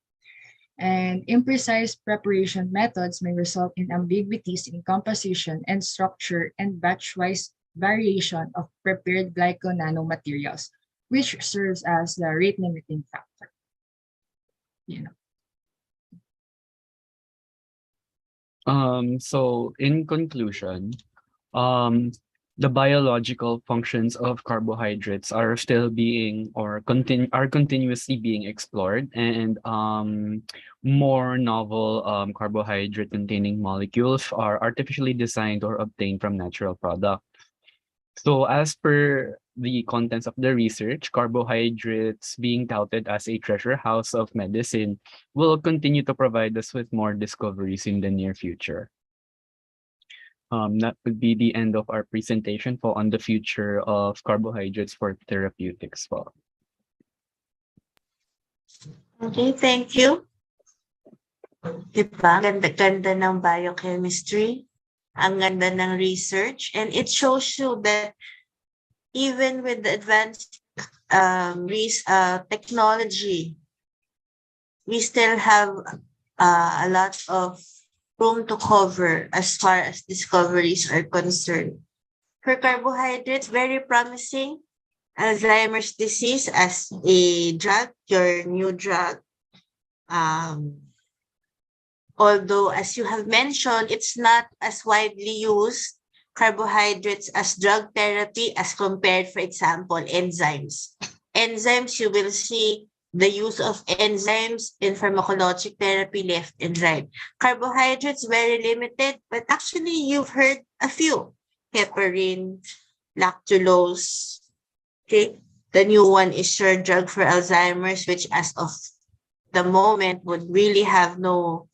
And imprecise preparation methods may result in ambiguities in composition and structure and batch-wise variation of prepared glyconanomaterials, which serves as the rate-limiting factor. So in conclusion, um, the biological functions of carbohydrates are still being or continuously being explored, and more novel carbohydrate containing molecules are artificially designed or obtained from natural products. So as per the contents of the research, carbohydrates being touted as a treasure house of medicine will continue to provide us with more discoveries in the near future. That would be the end of our presentation po on the future of carbohydrates for therapeutics po. Okay, thank you. Diba? Ganda-ganda ng biochemistry. Ang ganda ng research. And it shows you that even with the advanced technology, we still have a lot of room to cover as far as discoveries are concerned. For carbohydrates, very promising. Alzheimer's disease as a drug, your new drug. Although, as you have mentioned, it's not as widely used, carbohydrates as drug therapy as compared, for example, enzymes. Enzymes, you will see the use of enzymes in pharmacologic therapy left and right. Carbohydrates, very limited, but actually you've heard a few. Heparin, lactulose. Okay, the new one is your drug for Alzheimer's, which as of the moment would really have no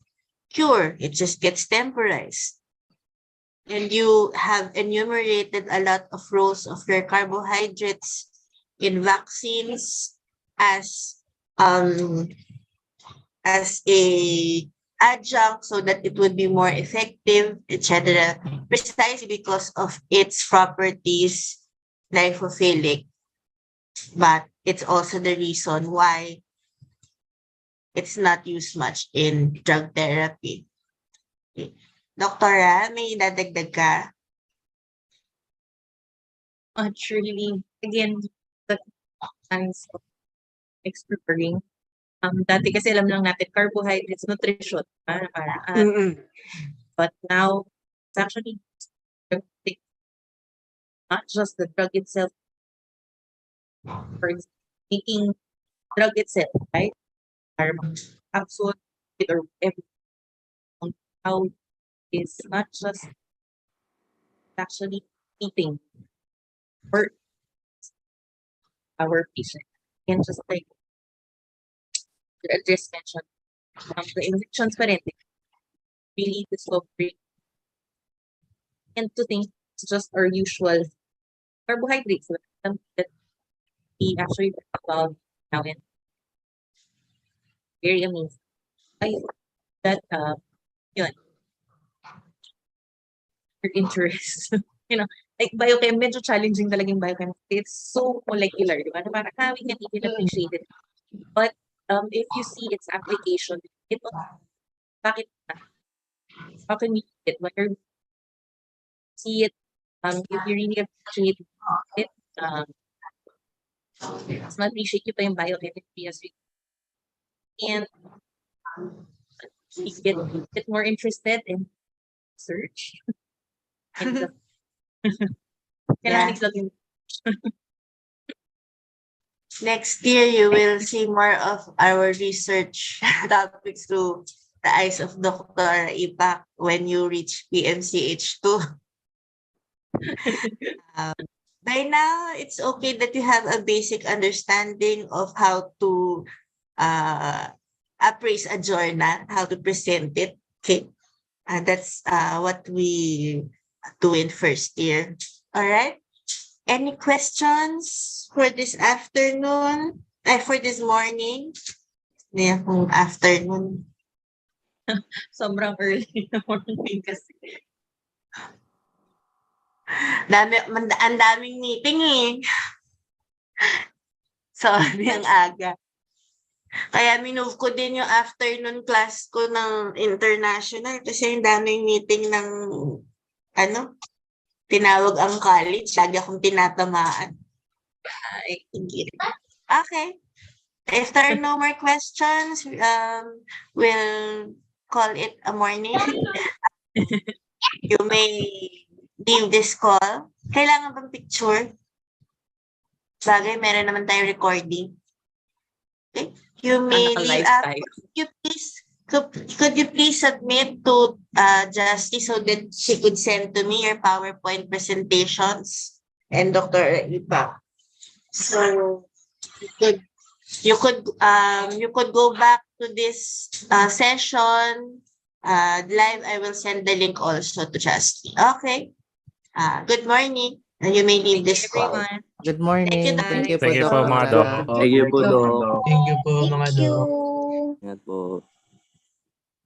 cure. It just gets temporized. And you have enumerated a lot of roles of your carbohydrates in vaccines as a adjunct so that it would be more effective, etc. Precisely because of its properties lipophilic. But it's also the reason why it's not used much in drug therapy. Okay. Doktora, may dadagdag ka? Truly, again, the kinds of exploring. Dati kasi alam lang natin carbohydrates, nutrition. But now, it's actually not just the drug itself, for example, making drug itself, right? Capsule or everything. How is not just actually eating for our patient. And just like you just mentioned, the injections pa rin, really discovery. And to think it's just our usual carbohydrates that we actually talk about now and very amazing. I that yun, your interest. You know, like biochem, medyo challenging talaga yung biochemistry. It's so molecular, di ba? Na parang we can even appreciate it. But if you see its application, it bakit how can we use it? Whether see it, if you really appreciate it, mas ma-appreciate nyo pa yung biochemistry as we and get more interested in research. And Yeah. Next year, you will see more of our research topics through the eyes of Dr. Ipak when you reach PMCH2. By now, it's okay that you have a basic understanding of how to appraise a journal, how to present it. Okay, that's what we do in first year. All right. Any questions for this afternoon? For this morning? Yeah, afternoon. Sobrang early in the morning kasi. Ang daming meeting eh. Sorry, ang aga. Kaya minove ko din yung afternoon class ko ng international kasi yung daming meeting ng tinawag ang college. Lagi akong tinatamaan. Okay. If there are no more questions, we'll call it a morning. You may leave this call. Kailangan bang picture? Bagay, meron naman tayong recording. Okay. You may leave up. Could you please submit to Justy so that she could send to me your PowerPoint presentations and Dr. Ipak? So you could go back to this session live. I will send the link also to Justin. Okay. Good morning. And you may leave this call. Everyone. Good Thank you, morning. Dad. Thank you po, Thank you Doc po, mga Doc. Clara. Thank you po, Doc. Thank you po, Thank mga you. Dok. Ingat po.